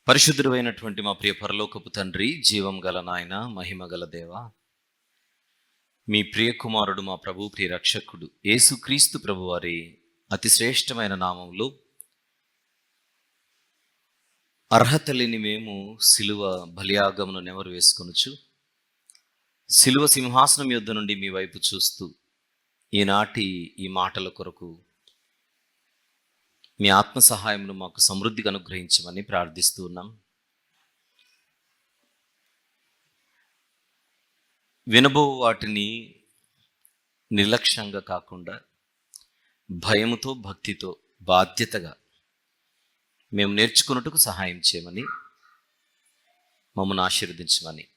పరిశుద్ధుడైనటువంటి మా ప్రియ పరలోకపు తండ్రి, జీవం గల నాయన, మహిమ గల దేవ, మీ ప్రియ కుమారుడు, మా ప్రభు ప్రియ రక్షకుడు యేసుక్రీస్తు ప్రభు వారి అతి శ్రేష్టమైన నామంలో అర్హత లేని మేము సిలువ బలియాగమును నెమరు వేసుకొనుచు, సిలువ సింహాసనం యొద్ద నుండి మీ వైపు చూస్తూ ఈనాటి ఈ మాటల కొరకు మీ ఆత్మ సహాయమును మాకు సమృద్ధిగా అనుగ్రహించమని ప్రార్థిస్తూ ఉన్నాం. వినబో వాటిని నిర్లక్ష్యంగా కాకుండా భయముతో, భక్తితో, బాధ్యతగా మేము నేర్చుకున్నట్టుకు సహాయం చేయమని, మమ్మల్ని ఆశీర్వదించమని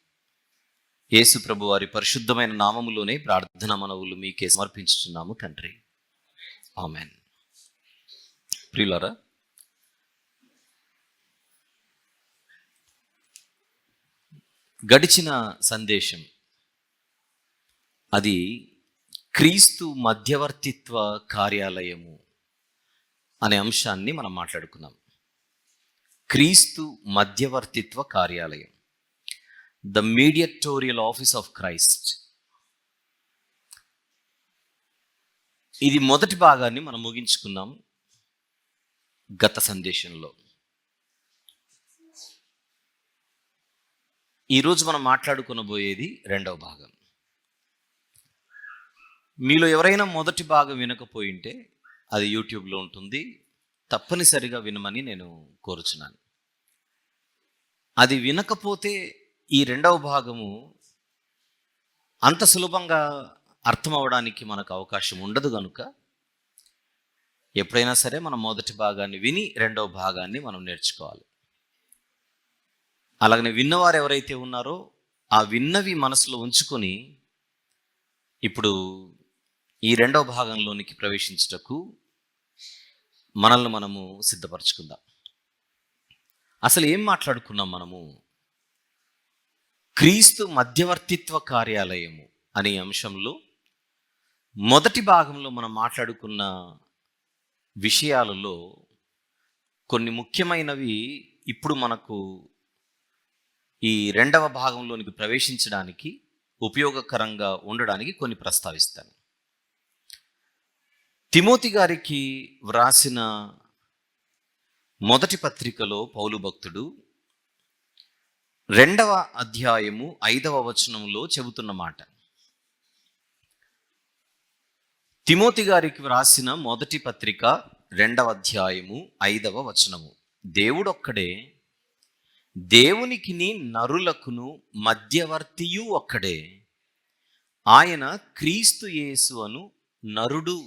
యేసు ప్రభు వారి పరిశుద్ధమైన నామములోనే ప్రార్థన మనవులు మీకే సమర్పించుచున్నాము తండ్రి. ఆమెన్. ప్రియులారా, గడిచిన సందేశం అది క్రీస్తు మధ్యవర్తిత్వ కార్యాలయము అనే అంశాన్ని మనం మాట్లాడుకున్నాం. క్రీస్తు మధ్యవర్తిత్వ కార్యాలయం, ద మీడియేటోరియల్ ఆఫీస్ ఆఫ్ క్రైస్ట్. ఇది మొదటి భాగాన్ని మనం ముగించుకున్నాం గత సందేశంలో. ఈరోజు మనం మాట్లాడుకొనబోయేది రెండవ భాగం. మీలో ఎవరైనా మొదటి భాగం వినకపోయింటే అది యూట్యూబ్లో ఉంటుంది, తప్పనిసరిగా వినమని నేను కోరుచున్నాను. అది వినకపోతే ఈ రెండవ భాగము అంత సులభంగా అర్థం అవడానికి మనకు అవకాశం ఉండదు కనుక ఎప్పుడైనా సరే మనం మొదటి భాగాన్ని విని రెండవ భాగాన్ని మనం నేర్చుకోవాలి. అలాగనే విన్నవారు ఎవరైతే ఉన్నారో ఆ విన్నవి మనసులో ఉంచుకొని ఇప్పుడు ఈ రెండవ భాగంలోనికి ప్రవేశించుటకు మనల్ని మనము సిద్ధపరచుకుందాం. అసలు ఏం మాట్లాడుకున్నాం మనము? క్రీస్తు మధ్యవర్తిత్వ కార్యాలయము అనే అంశంలో మొదటి భాగంలో మనం మాట్లాడుకున్న విషయాలలో కొన్ని ముఖ్యమైనవి ఇప్పుడు మనకు ఈ రెండవ భాగంలోనికి ప్రవేశించడానికి ఉపయోగకరంగా ఉండడానికి కొన్ని ప్రస్తావిస్తాను. తిమోతి గారికి వ్రాసిన మొదటి పత్రికలో పౌలు భక్తుడు 2వ అధ్యాయము 5వ వచనంలో చెబుతున్న మాట. తిమోతి గారికి వ్రాసిన మొదటి పత్రిక 2వ అధ్యాయము 5వ వచనము. దేవుడొక్కడే, దేవునికిని నరులకును మధ్యవర్తియు ఒక్కడే, ఆయన క్రీస్తు యేసు అను నరుడు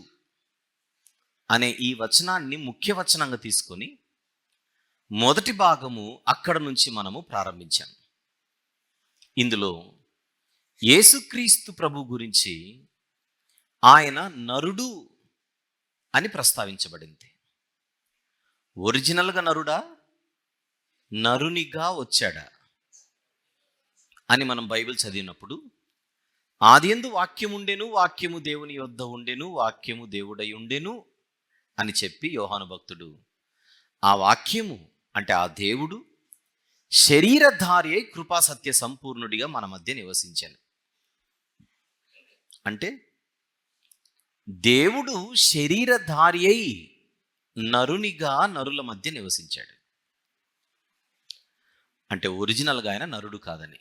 అనే ఈ వచనాన్ని ముఖ్య వచనంగా తీసుకొని మొదటి భాగము అక్కడ నుంచి మనము ప్రారంభించాం. ఇందులో యేసుక్రీస్తు ప్రభు గురించి ఆయన నరుడు అని ప్రస్తావించబడింది. ఒరిజినల్గా నరుడా, నరునిగా వచ్చాడా అని మనం బైబిల్ చదివినప్పుడు ఆదియందు వాక్యం ఉండెను, వాక్యము దేవుని యొద్ద ఉండెను, వాక్యము దేవుడై ఉండెను అని చెప్పి యోహాను భక్తుడు ఆ వాక్యము అంటే ఆ దేవుడు శరీరధారి అయి కృపా సత్య సంపూర్ణుడిగా మన మధ్య నివసించాను. అంటే దేవుడు శరీరధారి అయి నరునిగా నరుల మధ్య నివసించాడు. అంటే ఒరిజినల్గా ఆయన నరుడు కాదని.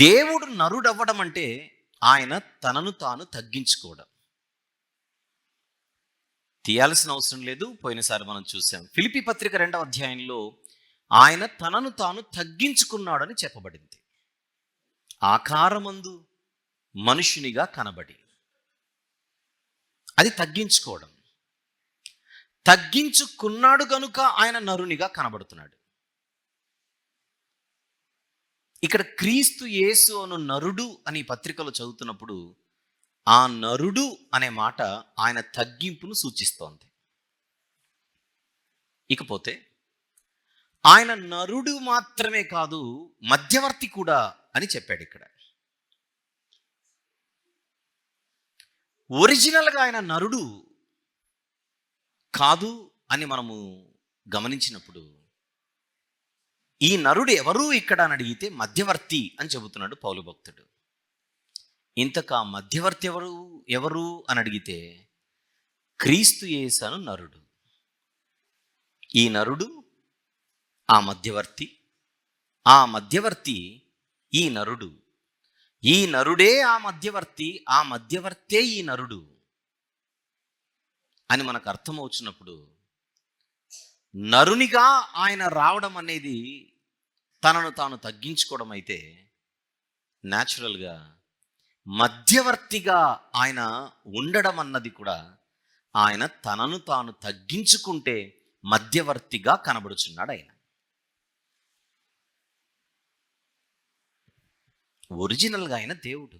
దేవుడు నరుడు అవ్వడం అంటే ఆయన తనను తాను తగ్గించుకోవడం. తీయాల్సిన అవసరం లేదు. పోయినసారి మనం చూసాం ఫిలిప్పీ పత్రిక 2వ అధ్యాయంలో ఆయన తనను తాను తగ్గించుకున్నాడని చెప్పబడింది. ఆకారమందు మనుషునిగా కనబడి, అది తగ్గించుకోవడం. తగ్గించుకున్నాడు గనుక ఆయన నరునిగా కనబడుతున్నాడు. ఇక్కడ క్రీస్తు యేసు అను నరుడు అని పత్రికలో చదువుతున్నప్పుడు ఆ నరుడు అనే మాట ఆయన తగ్గింపును సూచిస్తోంది. ఇకపోతే ఆయన నరుడు మాత్రమే కాదు, మధ్యవర్తి కూడా అని చెప్పాడు. ఇక్కడ ఒరిజినల్గా ఆయన నరుడు కాదు అని మనము గమనించినప్పుడు ఈ నరుడు ఎవరు ఇక్కడ అని అడిగితే మధ్యవర్తి అని చెబుతున్నాడు పౌలు భక్తుడు. ఇంతకా మధ్యవర్తి ఎవరు అని అడిగితే క్రీస్తు యేసు నరుడు. ఈ నరుడు ఆ మధ్యవర్తి, ఆ మధ్యవర్తి ఈ నరుడు, ఈ నరుడే ఆ మధ్యవర్తి, ఆ మధ్యవర్తే ఈ నరుడు అని మనకు అర్థమవుతున్నప్పుడు, నరునిగా ఆయన రావడం అనేది తనను తాను తగ్గించుకోవడం అయితే, న్యాచురల్గా మధ్యవర్తిగా ఆయన ఉండడం అన్నది కూడా ఆయన తనను తాను తగ్గించుకుంటే మధ్యవర్తిగా కనబడుచున్నాడు. ఆయన ఒరిజినల్గా ఆయన దేవుడు.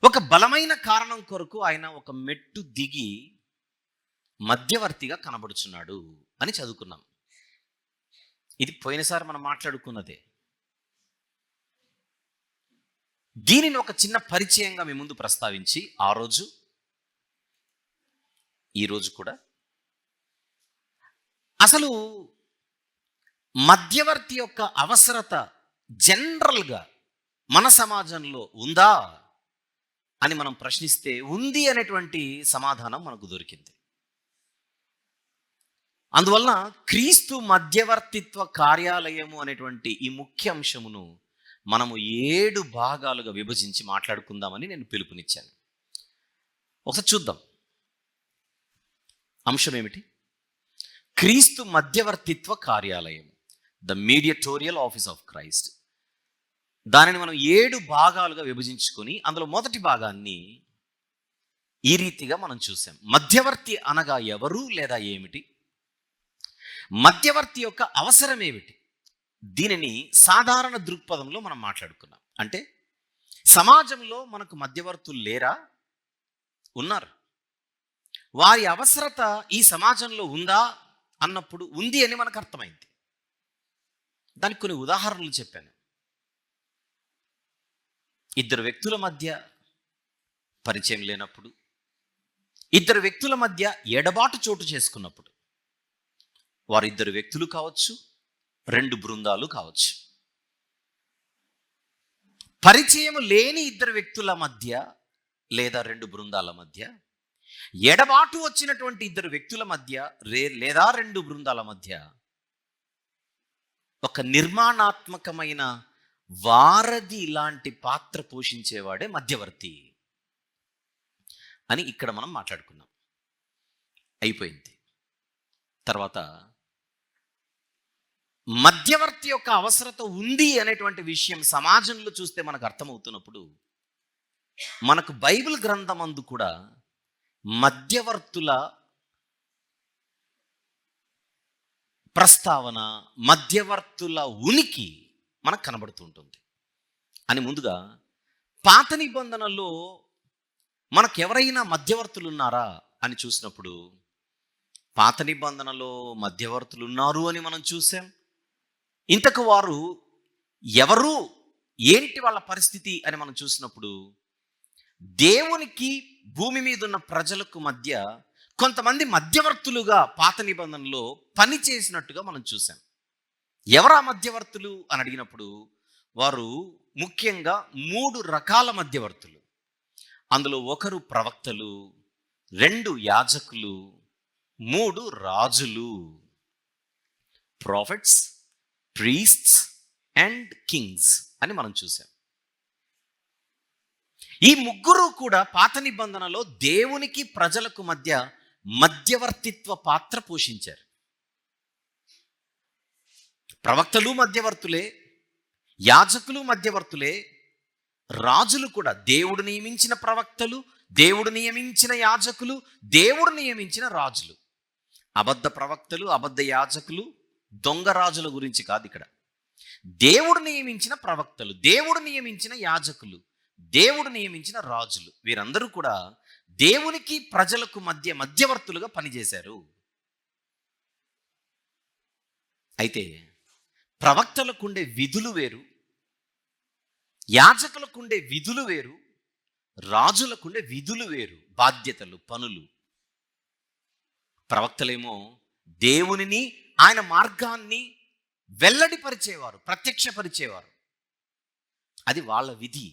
ఒక బలమైన కారణం కొరకు ఆయన ఒక మెట్టు దిగి మధ్యవర్తిగా కనబడుచున్నాడు అని చదువుకున్నాం. ఇది పోయినసారి మనం మాట్లాడుకున్నదే. దీనిని ఒక చిన్న పరిచయంగా మీ ముందు ప్రస్తావించి ఆ రోజు ఈరోజు కూడా అసలు మధ్యవర్తి యొక్క అవసరత జనరల్గా మన సమాజంలో ఉందా అని మనం ప్రశ్నిస్తే ఉంది అనేటువంటి సమాధానం మనకు దొరికింది. అందువలన క్రీస్తు మధ్యవర్తిత్వ కార్యాలయము అనేటువంటి ఈ ముఖ్య అంశమును మనము 7 భాగాలుగా విభజించి మాట్లాడుకుందామని నేను పిలుపునిచ్చాను. ఒకసారి చూద్దాం. అంశం ఏమిటి? క్రీస్తు మధ్యవర్తిత్వ కార్యాలయం, ద మీడియేటోరియల్ ఆఫీస్ ఆఫ్ క్రైస్ట్. దానిని మనం 7 భాగాలుగా విభజించుకొని అందులో మొదటి భాగాన్ని ఈ రీతిగా మనం చూసాం. మధ్యవర్తి అనగా ఎవరు లేదా ఏమిటి, మధ్యవర్తి యొక్క అవసరం ఏమిటి, దీనిని సాధారణ దృక్పథంలో మనం మాట్లాడుకున్నాం. అంటే సమాజంలో మనకు మధ్యవర్తులు లేరా? ఉన్నారు. వారి అవసరత ఈ సమాజంలో ఉందా అన్నప్పుడు ఉంది అని మనకు అర్థమైంది. దానికి కొన్ని ఉదాహరణలు చెప్పాను. 2 వ్యక్తుల మధ్య పరిచయం లేనప్పుడు, 2 వ్యక్తుల మధ్య ఎడబాటు చోటు చేసుకున్నప్పుడు, వారు 2 వ్యక్తులు కావచ్చు, 2 బృందాలు కావచ్చు. పరిచయం లేని 2 వ్యక్తుల మధ్య లేదా 2 బృందాల మధ్య, ఎడబాటు వచ్చినటువంటి 2 వ్యక్తుల మధ్య లేదా 2 బృందాల మధ్య ఒక నిర్మాణాత్మకమైన వారధి లాంటి పాత్ర పోషించేవాడే మధ్యవర్తి అని ఇక్కడ మనం మాట్లాడుకున్నాం. అయిపోయింది. తర్వాత మధ్యవర్తి యొక్క అవసరత ఉంది అనేటువంటి విషయం సమాజంలో చూస్తే మనకు అర్థమవుతున్నప్పుడు, మనకు బైబిల్ గ్రంథమందు కూడా మధ్యవర్తుల ప్రస్తావన, మధ్యవర్తుల ఉనికి మనకు కనబడుతూ ఉంటుంది. అని ముందుగా పాత నిబంధనలో మనకు ఎవరైనా మధ్యవర్తులు ఉన్నారా అని చూసినప్పుడు, పాత నిబంధనలో మధ్యవర్తులు ఉన్నారు అని మనం చూసాం. ఇంతకు వారు ఎవరు, ఏంటి వాళ్ళ పరిస్థితి అని మనం చూసినప్పుడు, దేవునికి భూమి మీద ఉన్న ప్రజలకు మధ్య కొంతమంది మధ్యవర్తులుగా పాత నిబంధనలో పని చేసినట్టుగా మనం చూసాం. ఎవరా మధ్యవర్తులు అని అడిగినప్పుడు, వారు ముఖ్యంగా 3 రకాల మధ్యవర్తులు. అందులో 1 ప్రవక్తలు, 2 యాజకులు, 3 రాజులు. ప్రాఫిట్స్, ప్రీస్ట్స్ అండ్ కింగ్స్ అని మనం చూసాం. ఈ 3 కూడా పాత నిబంధనలో దేవునికి ప్రజలకు మధ్య మధ్యవర్తిత్వ పాత్ర పోషించారు. ప్రవక్తలు మధ్యవర్తులే, యాజకులు మధ్యవర్తులే, రాజులు కూడా. దేవుడు నియమించిన ప్రవక్తలు, దేవుడు నియమించిన యాజకులు, దేవుడు నియమించిన రాజులు. అబద్ధ ప్రవక్తలు, అబద్ధ యాజకులు, దొంగ రాజుల గురించి కాదు ఇక్కడ. దేవుడు నియమించిన ప్రవక్తలు, దేవుడు నియమించిన యాజకులు, దేవుడు నియమించిన రాజులు, వీరందరూ కూడా దేవునికి ప్రజలకు మధ్య మధ్యవర్తులుగా పనిచేశారు. అయితే ప్రవక్తలకుండే విధులు వేరు, యాజకులకుండే విధులు వేరు, రాజులకుండే విధులు వేరు, బాధ్యతలు, పనులు. ప్రవక్తలేమో దేవునిని, ఆయన మార్గాన్ని వెల్లడిపరిచేవారు, ప్రత్యక్షపరిచేవారు. అది వాళ్ళ విధి.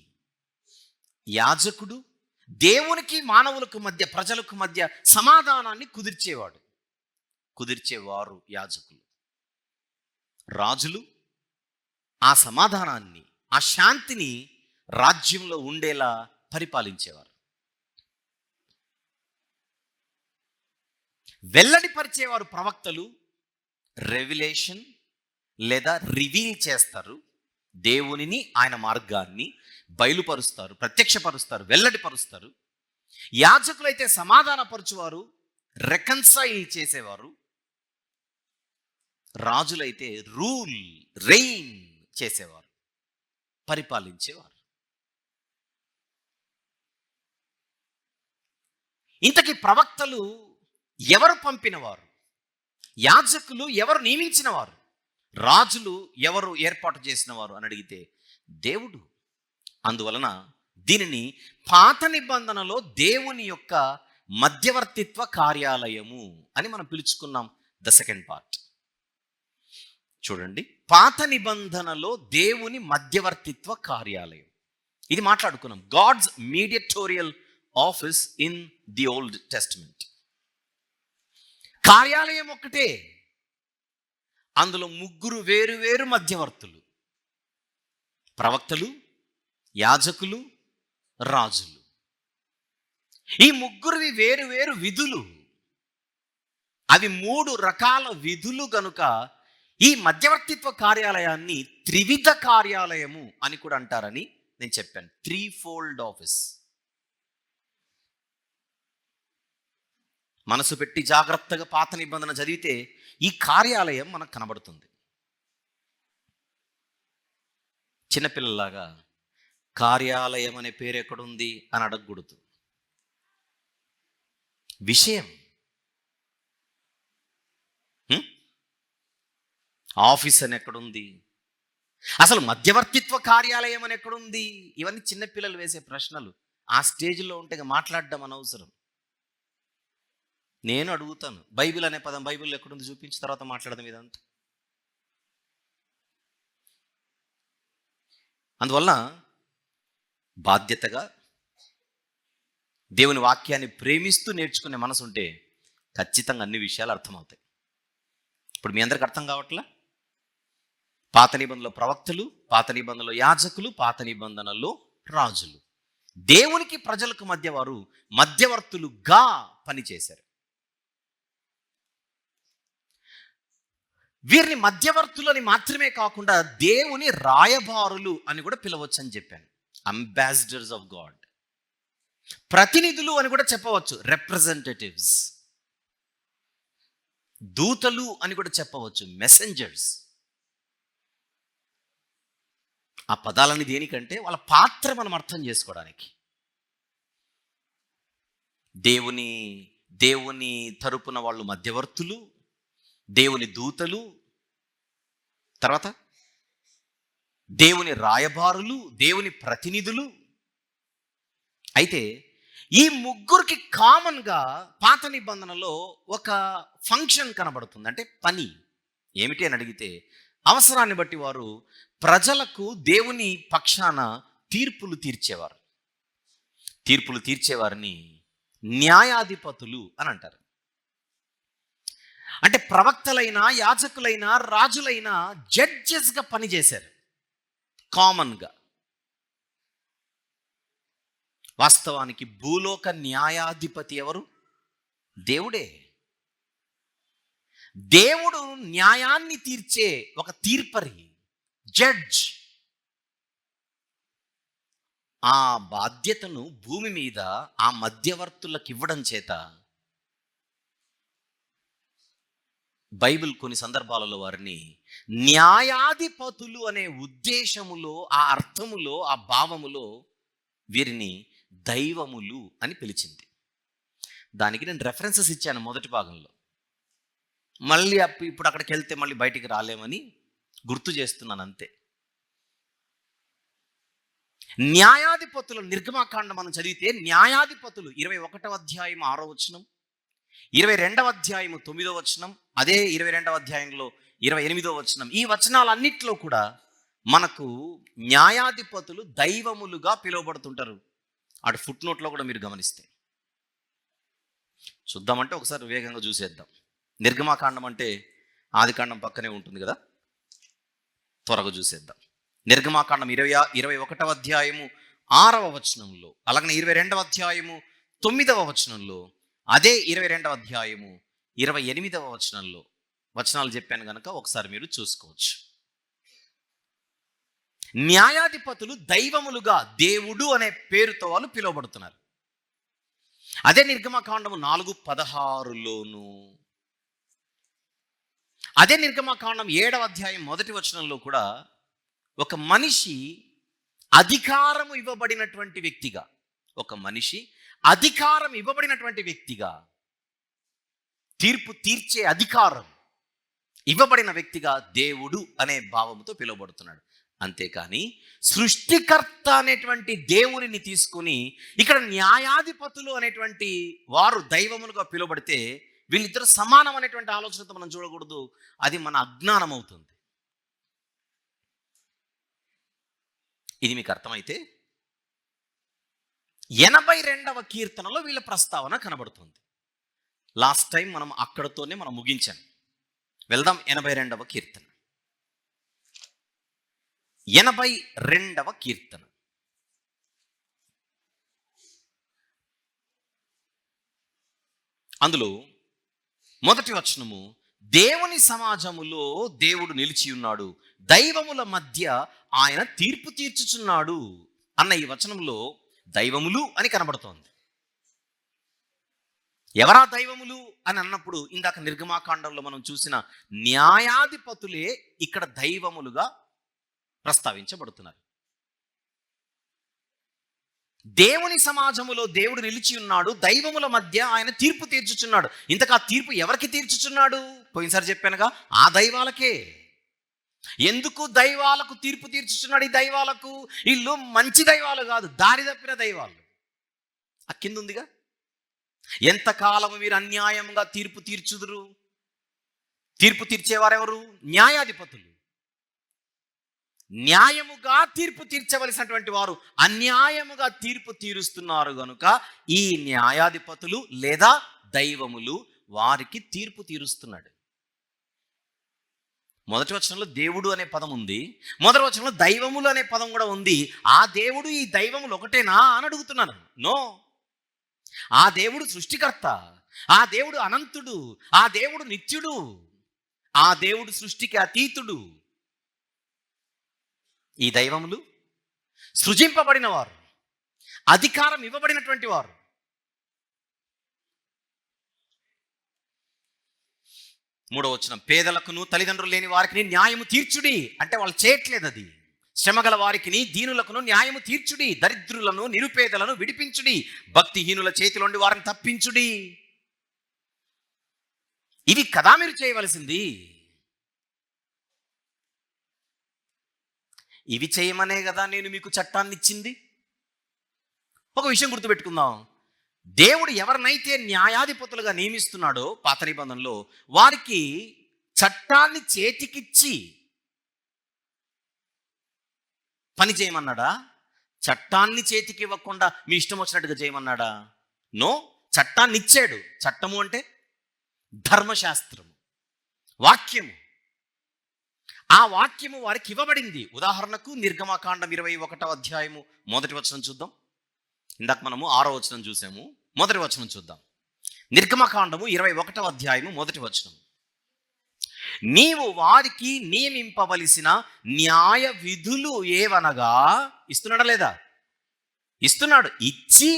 యాజకుడు దేవునికి మానవులకు మధ్య, ప్రజలకు మధ్య సమాధానాన్ని కుదిర్చేవారు యాజకులు. రాజులు ఆ సమాధానాన్ని, ఆ శాంతిని రాజ్యంలో ఉండేలా పరిపాలించేవారు. వెల్లడిపరిచేవారు ప్రవక్తలు. రెవిలేషన్ లేదా రివీల్ చేస్తారు. దేవునిని, ఆయన మార్గాన్ని బయలుపరుస్తారు, ప్రత్యక్షపరుస్తారు, వెల్లడిపరుస్తారు. యాజకులైతే సమాధానపరచువారు, రెకన్సైల్ చేసేవారు. రాజులైతే రెయిన్ చేసేవారు, పరిపాలించేవారు. ఇంతకీ ప్రవక్తలు ఎవరు పంపినవారు? యాజకులు ఎవరు నియమించినవారు? రాజులు ఎవరు ఏర్పాటు చేసినవారు అని అడిగితే దేవుడు. అందువలన దీనిని పాత నిబంధనలో దేవుని యొక్క మధ్యవర్తిత్వ కార్యాలయము అని మనం పిలుచుకున్నాం. ద సెకండ్ పార్ట్ చూడండి. పాత నిబంధనలో దేవుని మధ్యవర్తిత్వ కార్యాలయం, ఇది మాట్లాడుకున్నాం. God's mediatorial office in the Old Testament. కార్యాలయం ఒక్కటే, అందులో ముగ్గురు వేరు మధ్యవర్తులు: ప్రవక్తలు, యాజకులు, రాజులు. ఈ ముగ్గురివి వేరు విధులు. అవి 3 రకాల విధులు గనుక ఈ మధ్యవర్తిత్వ కార్యాలయాన్ని త్రివిధ కార్యాలయము అని కూడా అంటారని నేను చెప్పాను. 3-fold office. మనసు పెట్టి జాగ్రత్తగా పాత నిబంధన చదివితే ఈ కార్యాలయం మనకు కనబడుతుంది. చిన్నపిల్లలాగా కార్యాలయం అనే పేరు ఎక్కడుంది అని అడగకూడదు. విషయం, ఆఫీస్ అని ఎక్కడుంది, అసలు మధ్యవర్తిత్వ కార్యాలయం అని ఎక్కడుంది, ఇవన్నీ చిన్నపిల్లలు వేసే ప్రశ్నలు. ఆ స్టేజ్లో ఉంటే మాట్లాడడం అనవసరం. నేను అడుగుతాను, బైబిల్ అనే పదం బైబిల్లో ఎక్కడుంది చూపించి తర్వాత మాట్లాడదాం ఇదంతా. అందువల్ల బాధ్యతగా దేవుని వాక్యాన్ని ప్రేమిస్తూ నేర్చుకునే మనసు ఉంటే ఖచ్చితంగా అన్ని విషయాలు అర్థమవుతాయి. ఇప్పుడు మీ అందరికి అర్థం కావట్లా? పాత నిబంధనలో ప్రవక్తలు, పాత నిబంధనలో యాజకులు, పాత నిబంధనలో రాజులు. దేవునికి ప్రజలకు మధ్య వారు మధ్యవర్తులుగా పనిచేశారు. వీరిని మధ్యవర్తులని మాత్రమే కాకుండా దేవుని రాయబారులు అని కూడా పిలవచ్చు అని చెప్పాను. Ambassadors of God. ప్రతినిధులు అని కూడా చెప్పవచ్చు, రిప్రజెంటేటివ్స్. దూతలు అని కూడా చెప్పవచ్చు, మెసెంజర్స్. ఆ పదాలని దేనికంటే వాళ్ళ పాత్ర మనం అర్థం చేసుకోవడానికి. దేవుని తరపున వాళ్ళు మధ్యవర్తులు, దేవుని దూతలు, తర్వాత దేవుని రాయబారులు, దేవుని ప్రతినిధులు. అయితే ఈ ముగ్గురికి కామన్గా పాత నిబంధనలో ఒక ఫంక్షన్ కనబడుతుంది. అంటే పని ఏమిటి అని అడిగితే, అవసరాన్ని బట్టి వారు ప్రజలకు దేవుని పక్షాన తీర్పులు తీర్చేవారు. తీర్పులు తీర్చేవారిని న్యాయాధిపతులు అని అంటారు. అంటే ప్రవక్తలైనా, యాజకులైనా, రాజులైనా జడ్జెస్గా పనిచేశారు కామన్గా. వాస్తవానికి భూలోక న్యాయాధిపతి ఎవరు? దేవుడే. దేవుడు న్యాయాన్ని తీర్చే ఒక తీర్పరి, జడ్జ్. ఆ బాధ్యతను భూమి మీద ఆ మధ్యవర్తులకు ఇవ్వడం చేత బైబిల్ కొన్ని సందర్భాలలో వారిని న్యాయాధిపతులు అనే ఉద్దేశములో, ఆ అర్థములో, ఆ భావములో వీరిని దైవములు అని పిలిచింది. దానికి నేను రెఫరెన్సెస్ ఇచ్చాను మొదటి భాగంలో. మళ్ళీ ఇప్పుడు అక్కడికి వెళ్తే మళ్ళీ బయటికి రాలేమని గుర్తు చేస్తున్నాను అంతే. న్యాయాధిపతులు, నిర్గమాకాండం మనం చదివితే న్యాయాధిపతులు 21వ అధ్యాయం 6వ వచనం, 22వ అధ్యాయము 9వ వచనం, అదే 22వ అధ్యాయంలో 28వ వచనం, ఈ వచనాలన్నిట్లో కూడా మనకు న్యాయాధిపతులు దైవములుగా పిలువబడుతుంటారు. అటు ఫుట్ నోట్లో కూడా మీరు గమనిస్తే చూద్దామంటే ఒకసారి వేగంగా చూసేద్దాం. నిర్గమాకాండం అంటే ఆదికాండం పక్కనే ఉంటుంది కదా, త్వరగా చూసేద్దాం. నిర్గమాకాండం 21వ అధ్యాయము 6వ వచనంలో, అలాగే 22వ అధ్యాయము 9వ వచనంలో, అదే 22వ అధ్యాయము 28వ వచనంలో వచనాలు చెప్పాను కనుక ఒకసారి మీరు చూసుకోవచ్చు. న్యాయాధిపతులు దైవములుగా, దేవుడు అనే పేరుతో వాళ్ళు పిలువబడుతున్నారు. అదే నిర్గమకాండము 4:16లోను, అదే నిర్గమకాండం 7వ అధ్యాయం 1వ వచనంలో కూడా ఒక మనిషి అధికారము ఇవ్వబడినటువంటి వ్యక్తిగా, ఒక మనిషి అధికారం ఇవ్వబడినటువంటి వ్యక్తిగా, తీర్పు తీర్చే అధికారం ఇవ్వబడిన వ్యక్తిగా దేవుడు అనే భావంతో పిలువబడుతున్నాడు. అంతేకాని సృష్టికర్త అనేటువంటి దేవునిని తీసుకుని ఇక్కడ న్యాయాధిపతులు అనేటువంటి వారు దైవములుగా పిలువబడితే వీళ్ళిద్దరు సమానం అనేటువంటి ఆలోచనతో మనం చూడకూడదు. అది మన అజ్ఞానం అవుతుంది. ఇది మీకు అర్థమైతే 82వ కీర్తనలో వీళ్ళ ప్రస్తావన కనబడుతుంది. లాస్ట్ టైం మనం అక్కడతోనే మనం ముగించాం. వెళ్దాం 82వ కీర్తన. 82వ కీర్తన అందులో మొదటి వచనము, దేవుని సమాజములో దేవుడు నిలిచి ఉన్నాడు, దైవముల మధ్య ఆయన తీర్పు తీర్చుచున్నాడు అన్న ఈ వచనంలో దైవములు అని కనబడుతోంది. ఎవరా దైవములు అని అన్నప్పుడు ఇందాక నిర్గమాకాండంలో మనం చూసిన న్యాయాధిపతులే ఇక్కడ దైవములుగా ప్రస్తావించబడుతున్నారు. దేవుని సమాజములో దేవుడు నిలిచి ఉన్నాడు, దైవముల మధ్య ఆయన తీర్పు తీర్చుచున్నాడు. ఇంతకా తీర్పు ఎవరికి తీర్చుచున్నాడు? పోయినసారి చెప్పానుగా, ఆ దైవాలకే. ఎందుకు దైవాలకు తీర్పు తీర్చుచున్నాడు? ఈ దైవాలకు, వీళ్ళు మంచి దైవాలు కాదు, దారి తప్పిన దైవాలు. ఆ కింద ఉందిగా, ఎంతకాలము మీరు అన్యాయంగా తీర్పు తీర్చుదురు. తీర్పు తీర్చేవారెవరు? న్యాయాధిపతులు. న్యాయముగా తీర్పు తీర్చవలసినటువంటి వారు అన్యాయముగా తీర్పు తీరుస్తున్నారు గనుక ఈ న్యాయాధిపతులు లేదా దైవములు వారికి తీర్పు తీరుస్తున్నాడు. మొదటి వచనంలో దేవుడు అనే పదం ఉంది, మొదటి వచనంలో దైవములు అనే పదం కూడా ఉంది. ఆ దేవుడు ఈ దైవములు ఒకటేనా అని అడుగుతున్నాను. నో, ఆ దేవుడు సృష్టికర్త, ఆ దేవుడు అనంతుడు, ఆ దేవుడు నిత్యుడు, ఆ దేవుడు సృష్టికి అతీతుడు. ఈ దైవములు సృజింపబడిన వారు, అధికారం ఇవ్వబడినటువంటి వారు. మూడవ వచనం, పేదలకును తల్లిదండ్రులు లేని వారికి న్యాయము తీర్చుడి. అంటే వాళ్ళు చేయట్లేదు అది. శ్రమగల వారికి దీనులకును న్యాయము తీర్చుడి, దరిద్రులను నిరుపేదలను విడిపించుడి, భక్తిహీనుల చేతిలోండి వారిని తప్పించుడి. ఇది కదా మీరు చేయవలసింది. ఇవి చేయమనే కదా నేను మీకు చట్టాన్ని ఇచ్చింది. ఒక విషయం గుర్తుపెట్టుకుందాం, దేవుడు ఎవరినైతే న్యాయాధిపతులుగా నియమిస్తున్నాడో పాత నిబంధనలో, వారికి చట్టాన్ని చేతికిచ్చి పని చేయమన్నాడా? చట్టాన్ని చేతికి ఇవ్వకుండా మీ ఇష్టం వచ్చినట్టుగా చేయమన్నాడా? నో, చట్టాన్ని ఇచ్చాడు. చట్టము అంటే ధర్మశాస్త్రము, వాక్యము. ఆ వాక్యము వారికి ఇవ్వబడింది. ఉదాహరణకు నిర్గమకాండం 21వ అధ్యాయము 1వ వచనం చూద్దాం. ఇందాక మనము 6వ వచనం చూసాము, 1వ వచనం చూద్దాం. నిర్గమకాండము 21వ అధ్యాయము 1వ వచనం, నీవు వారికి నియమింపవలసిన న్యాయ విధులు ఏవనగా. ఇస్తున్నాడా లేదా? ఇస్తున్నాడు. ఇచ్చి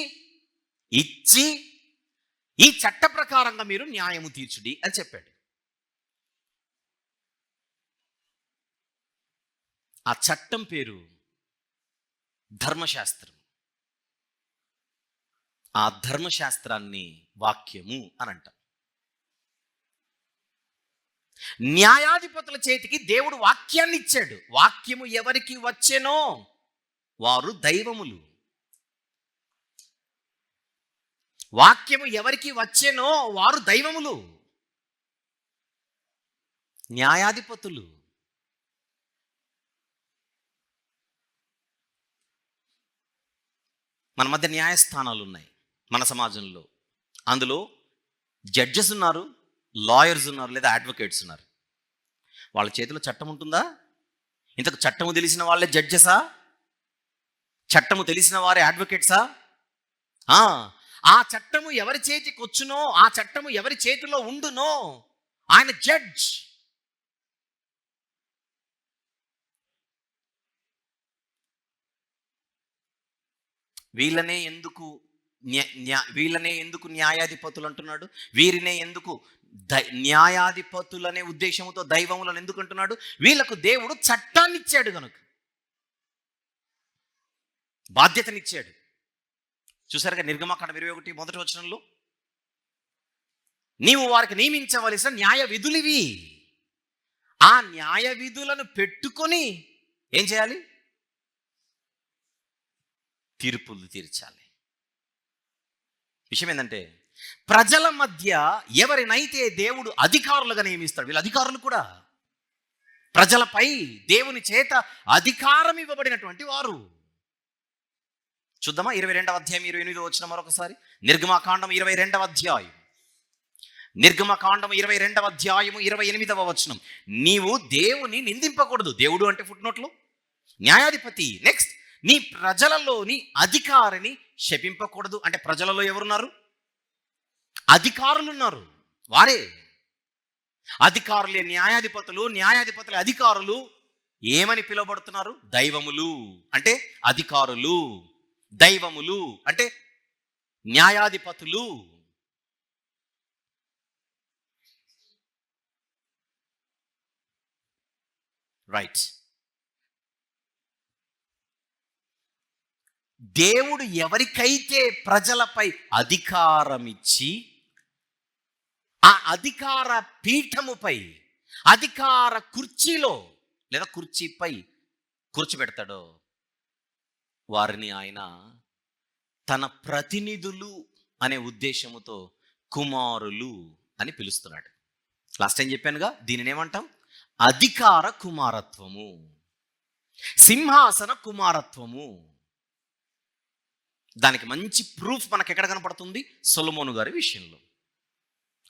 ఈ చట్ట ప్రకారంగా మీరు న్యాయము తీర్చుడి అని చెప్పాడు. ఆ చట్టం పేరు ధర్మశాస్త్రం. ఆ ధర్మశాస్త్రాన్ని వాక్యము అని అంటాం. న్యాయాధిపతుల చేతికి దేవుడు వాక్యాన్ని ఇచ్చాడు. వాక్యము ఎవరికి వచ్చెనో వారు దైవములు. వాక్యము ఎవరికి వచ్చెనో వారు దైవములు, న్యాయాధిపతులు. మన మధ్య న్యాయస్థానాలు ఉన్నాయి మన సమాజంలో. అందులో జడ్జెస్ ఉన్నారు, లాయర్స్ ఉన్నారు, లేదా అడ్వకేట్స్ ఉన్నారు. వాళ్ళ చేతిలో చట్టం ఉంటుందా? ఇంతకు చట్టము తెలిసిన వాళ్ళే జడ్జెసా? చట్టము తెలిసిన వారే అడ్వకేట్సా? ఆ చట్టము ఎవరి చేతికి వచ్చునో, ఆ చట్టము ఎవరి చేతిలో ఉండునో ఆయన జడ్జ్. వీళ్ళనే ఎందుకు న్యాయాధిపతులు అంటున్నాడు? వీరినే ఎందుకు న్యాయాధిపతులనే ఉద్దేశంతో దైవములను ఎందుకు అంటున్నాడు? వీళ్ళకు దేవుడు చట్టాన్ని ఇచ్చాడు కనుక, బాధ్యతనిచ్చాడు. చూసారుగా నిర్గమకాండం 21 మొదటి వచనంలో, నీవు వారికి నియమించవలసిన న్యాయ విధులివి. ఆ న్యాయ విధులను పెట్టుకొని ఏం చేయాలి? తీర్పులు తీర్చాలి. విషయం ఏంటంటే, ప్రజల మధ్య ఎవరినైతే దేవుడు అధికారులుగా నియమిస్తాడు, వీళ్ళు అధికారులు కూడా ప్రజలపై దేవుని చేత అధికారం ఇవ్వబడినటువంటి వారు. చూద్దామా 22వ అధ్యాయం 28వ వచనం మరొకసారి. నిర్గమకాండం 22వ అధ్యాయం, నిర్గమకాండం 22వ అధ్యాయము 28వ వచనం. నీవు దేవుని నిందింపకూడదు. దేవుడు అంటే ఫుట్నోట్లో న్యాయాధిపతి. నెక్స్ట్, నీ ప్రజలలోని అధికారిని శపింపకూడదు. అంటే ప్రజలలో ఎవరున్నారు? అధికారులు ఉన్నారు. వారే అధికారులే న్యాయాధిపతులు. న్యాయాధిపతుల అధికారులు ఏమని పిలువబడుతున్నారు? దైవములు. అంటే అధికారులు. దైవములు అంటే న్యాయాధిపతులు. రైట్. దేవుడు ఎవరికైతే ప్రజలపై అధికారం ఇచ్చి, ఆ అధికార పీఠముపై, అధికార కుర్చీలో లేదా కుర్చీపై కూర్చోబెడతాడో వారిని ఆయన తన ప్రతినిధులు అనే ఉద్దేశముతో కుమారులు అని పిలుస్తున్నాడు. లాస్ట్ టైం చెప్పానుగా, దీనిని ఏమంటాం? అధికార కుమారత్వము, సింహాసన కుమారత్వము. దానికి మంచి ప్రూఫ్ మనకు ఎక్కడ కనపడుతుంది? సొలొమోను గారి విషయంలో.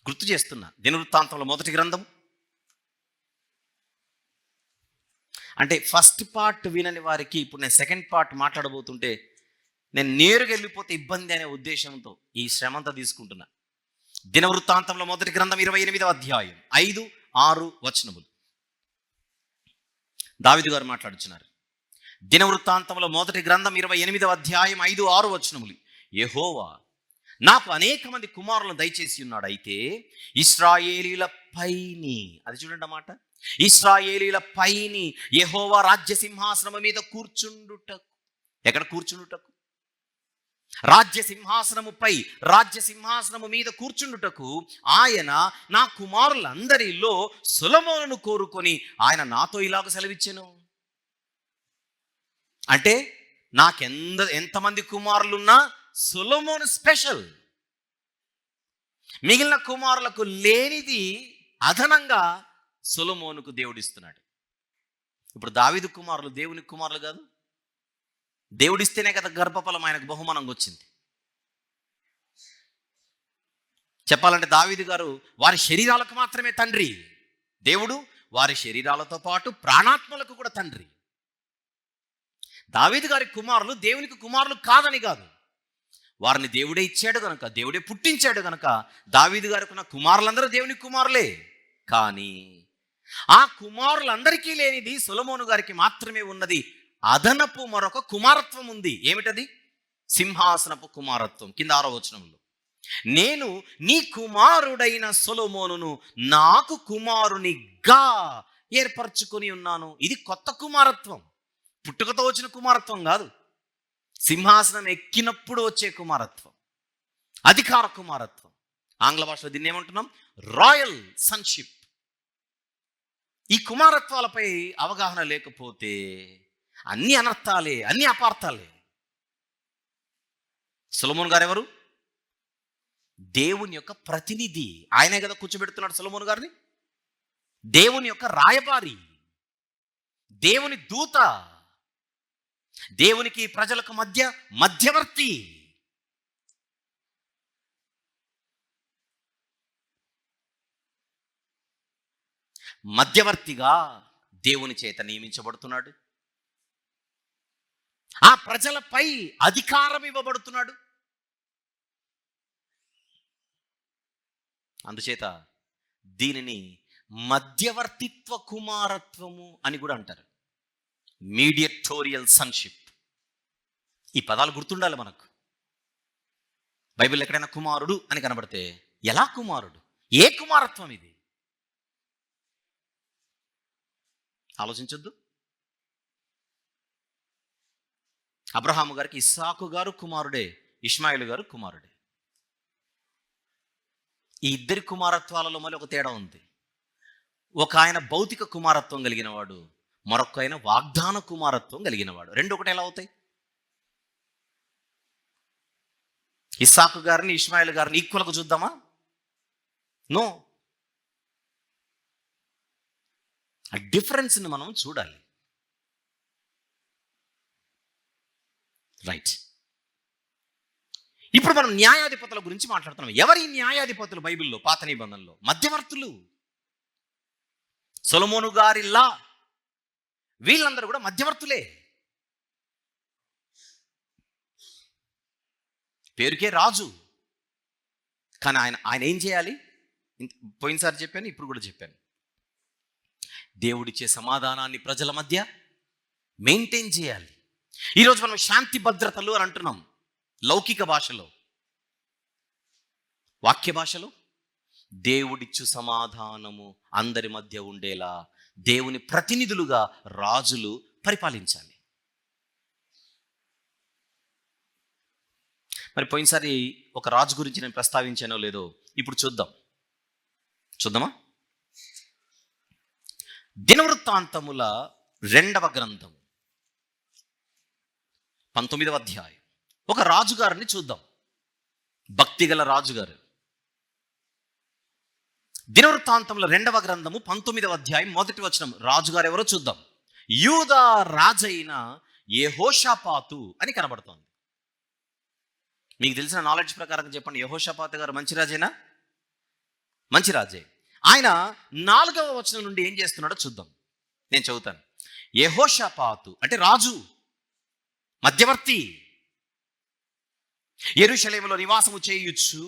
గుర్తు చేస్తున్నా, దినవృత్తాంతంలో మొదటి గ్రంథం. అంటే ఫస్ట్ పార్ట్ వినని వారికి ఇప్పుడు నేను సెకండ్ పార్ట్ మాట్లాడబోతుంటే నేను నేరుగా వెళ్ళిపోతే ఇబ్బంది అనే ఉద్దేశంతో ఈ శ్రమంతా తీసుకుంటున్నా. దినవృత్తాంతంలో మొదటి గ్రంథం 28వ అధ్యాయం 5-6 వచనములు దావీదు గారు మాట్లాడుచున్నారు. దినవృత్తాంతంలో మొదటి గ్రంథం 28వ అధ్యాయం 5-6 వచనములు. యెహోవా నాకు అనేక మంది కుమారులను దయచేసి ఉన్నాడు, అయితే ఇశ్రాయేలీల పైని, అది చూడండి అన్నమాట, ఇశ్రాయేలీల పైని యెహోవా రాజ్య సింహాసనము మీద కూర్చుండుటకు. ఎక్కడ కూర్చుండుటకు? రాజ్య సింహాసనముపై, రాజ్య సింహాసనము మీద కూర్చుండుటకు ఆయన నా కుమారులందరిలో సొలొమోనును కోరుకొని ఆయన నాతో ఇలాగ సెలవిచ్చెను. అంటే ఎంతమంది కుమారులున్నా సొలొమోను స్పెషల్. మిగిలిన కుమారులకు లేనిది అదనంగా సొలొమోనుకు దేవుడిస్తున్నాడు. ఇప్పుడు దావీదు కుమారులు దేవుని కుమారులు కాదు, దేవుడిస్తేనే కదా గర్భఫలం ఆయనకు బహుమానంగా వచ్చింది. చెప్పాలంటే దావీదు గారు వారి శరీరాలకు మాత్రమే తండ్రి, దేవుడు వారి శరీరాలతో పాటు ప్రాణాత్మలకు కూడా తండ్రి. దావీదు గారి కుమారులు దేవునికి కుమారులు కాదని కాదు, వారిని దేవుడే ఇచ్చాడు కనుక, దేవుడే పుట్టించాడు కనుక దావీదు గారికి ఉన్న కుమారులందరూ దేవుని కుమారులే. కానీ ఆ కుమారులందరికీ లేనిది సొలొమోను గారికి మాత్రమే ఉన్నది. అదనపు మరొక కుమారత్వం ఉంది. ఏమిటది? సింహాసనపు కుమారత్వం. కింద 6వ వచనంలో, నేను నీ కుమారుడైన సొలొమోనును నాకు కుమారునిగా ఏర్పరచుకొని ఉన్నాను. ఇది కొత్త కుమారత్వం, పుట్టుకతో వచ్చిన కుమారత్వం కాదు. సింహాసనం ఎక్కినప్పుడు వచ్చే కుమారత్వం, అధికార కుమారత్వం. ఆంగ్ల భాషలో దీన్ని ఏమంటున్నాం? Royal sonship. ఈ కుమారత్వాలపై అవగాహన లేకపోతే అన్ని అనర్థాలే, అన్ని అపార్థాలే. సొలొమోను గారు ఎవరు? దేవుని యొక్క ప్రతినిధి. ఆయనే కదా కూర్చోబెడుతున్నాడు సొలొమోను గారిని. దేవుని యొక్క రాయబారి, దేవుని దూత, దేవునికి ప్రజలకు మధ్య మధ్యవర్తి. మధ్యవర్తిగా దేవుని చేత నియమించబడుతున్నాడు. ఆ ప్రజలపై అధికారం ఇవ్వబడుతున్నాడు. అందుచేత దీనిని మధ్యవర్తిత్వ కుమారత్వము అని కూడా అంటారు. మీడియేటోరియల్ సన్షిప్. ఈ పదాలు గుర్తుండాలి మనకు. బైబిల్ ఎక్కడైనా కుమారుడు అని కనబడితే ఎలా కుమారుడు, ఏ కుమారత్వం ఇది? ఆలోచించొద్దు. అబ్రహాము గారికి ఇస్సాకు గారు కుమారుడే, ఇష్మాయిలు గారు కుమారుడే. ఈ ఇద్దరి కుమారత్వాలలో మళ్ళీ ఒక తేడా ఉంది. ఒక ఆయన భౌతిక కుమారత్వం కలిగిన వాడు, మరొక ఆయన వాగ్దాన కుమారత్వం కలిగిన వాడు. రెండు ఒకటి ఎలా అవుతాయి? ఇస్సాకు గారిని ఇష్మాయిల్ గారిని ఈక్వల్గా చూద్దామా? నో. ఆ డిఫరెన్స్ని మనం చూడాలి. రైట్. ఇప్పుడు మనం న్యాయాధిపతుల గురించి మాట్లాడుతున్నాం. ఎవరి న్యాయాధిపతులు బైబిల్లో? పాత నిబంధనలో మధ్యవర్తులు. సొలొమోను గారిలా వీళ్ళందరూ కూడా మధ్యవర్తులే. పేరుకే రాజు, కానీ ఆయన ఏం చేయాలి? పోయినసారి చెప్పాను, ఇప్పుడు కూడా చెప్పాను. దేవుడిచ్చే సమాధానాన్ని ప్రజల మధ్య మెయింటైన్ చేయాలి. ఈరోజు మనం శాంతి భద్రతలు అని అంటున్నాం లౌకిక భాషలో. వాక్య భాషలో దేవుడిచ్చు సమాధానము అందరి మధ్య ఉండేలా దేవుని ప్రతినిధులుగా రాజులు పరిపాలించాలి. మరి పోయినసారి ఒక రాజు గురించి నేను ప్రస్తావించానో లేదో ఇప్పుడు చూద్దామా? దినవృత్తాంతముల 2వ గ్రంథం 19వ అధ్యాయం. ఒక రాజుగారిని చూద్దాం, భక్తిగల రాజుగారు. దినవృత్తాంతముల 2వ గ్రంథము 19వ అధ్యాయం 1వ వచనం. రాజుగారు ఎవరో చూద్దాం. యూదా రాజైన యెహోషాపాతు అని కనబడుతోంది. మీకు తెలిసిన నాలెడ్జ్ ప్రకారం చెప్పండి, యెహోషాపాతు గారు మంచి రాజేనా? మంచి రాజే. ఆయన 4వ వచనం నుండి ఏం చేస్తున్నాడో చూద్దాం. నేను చదువుతాను. యెహోషాపాతు అంటే రాజు, మధ్యవర్తి. యెరూషలేములో నివాసము చేయుచు,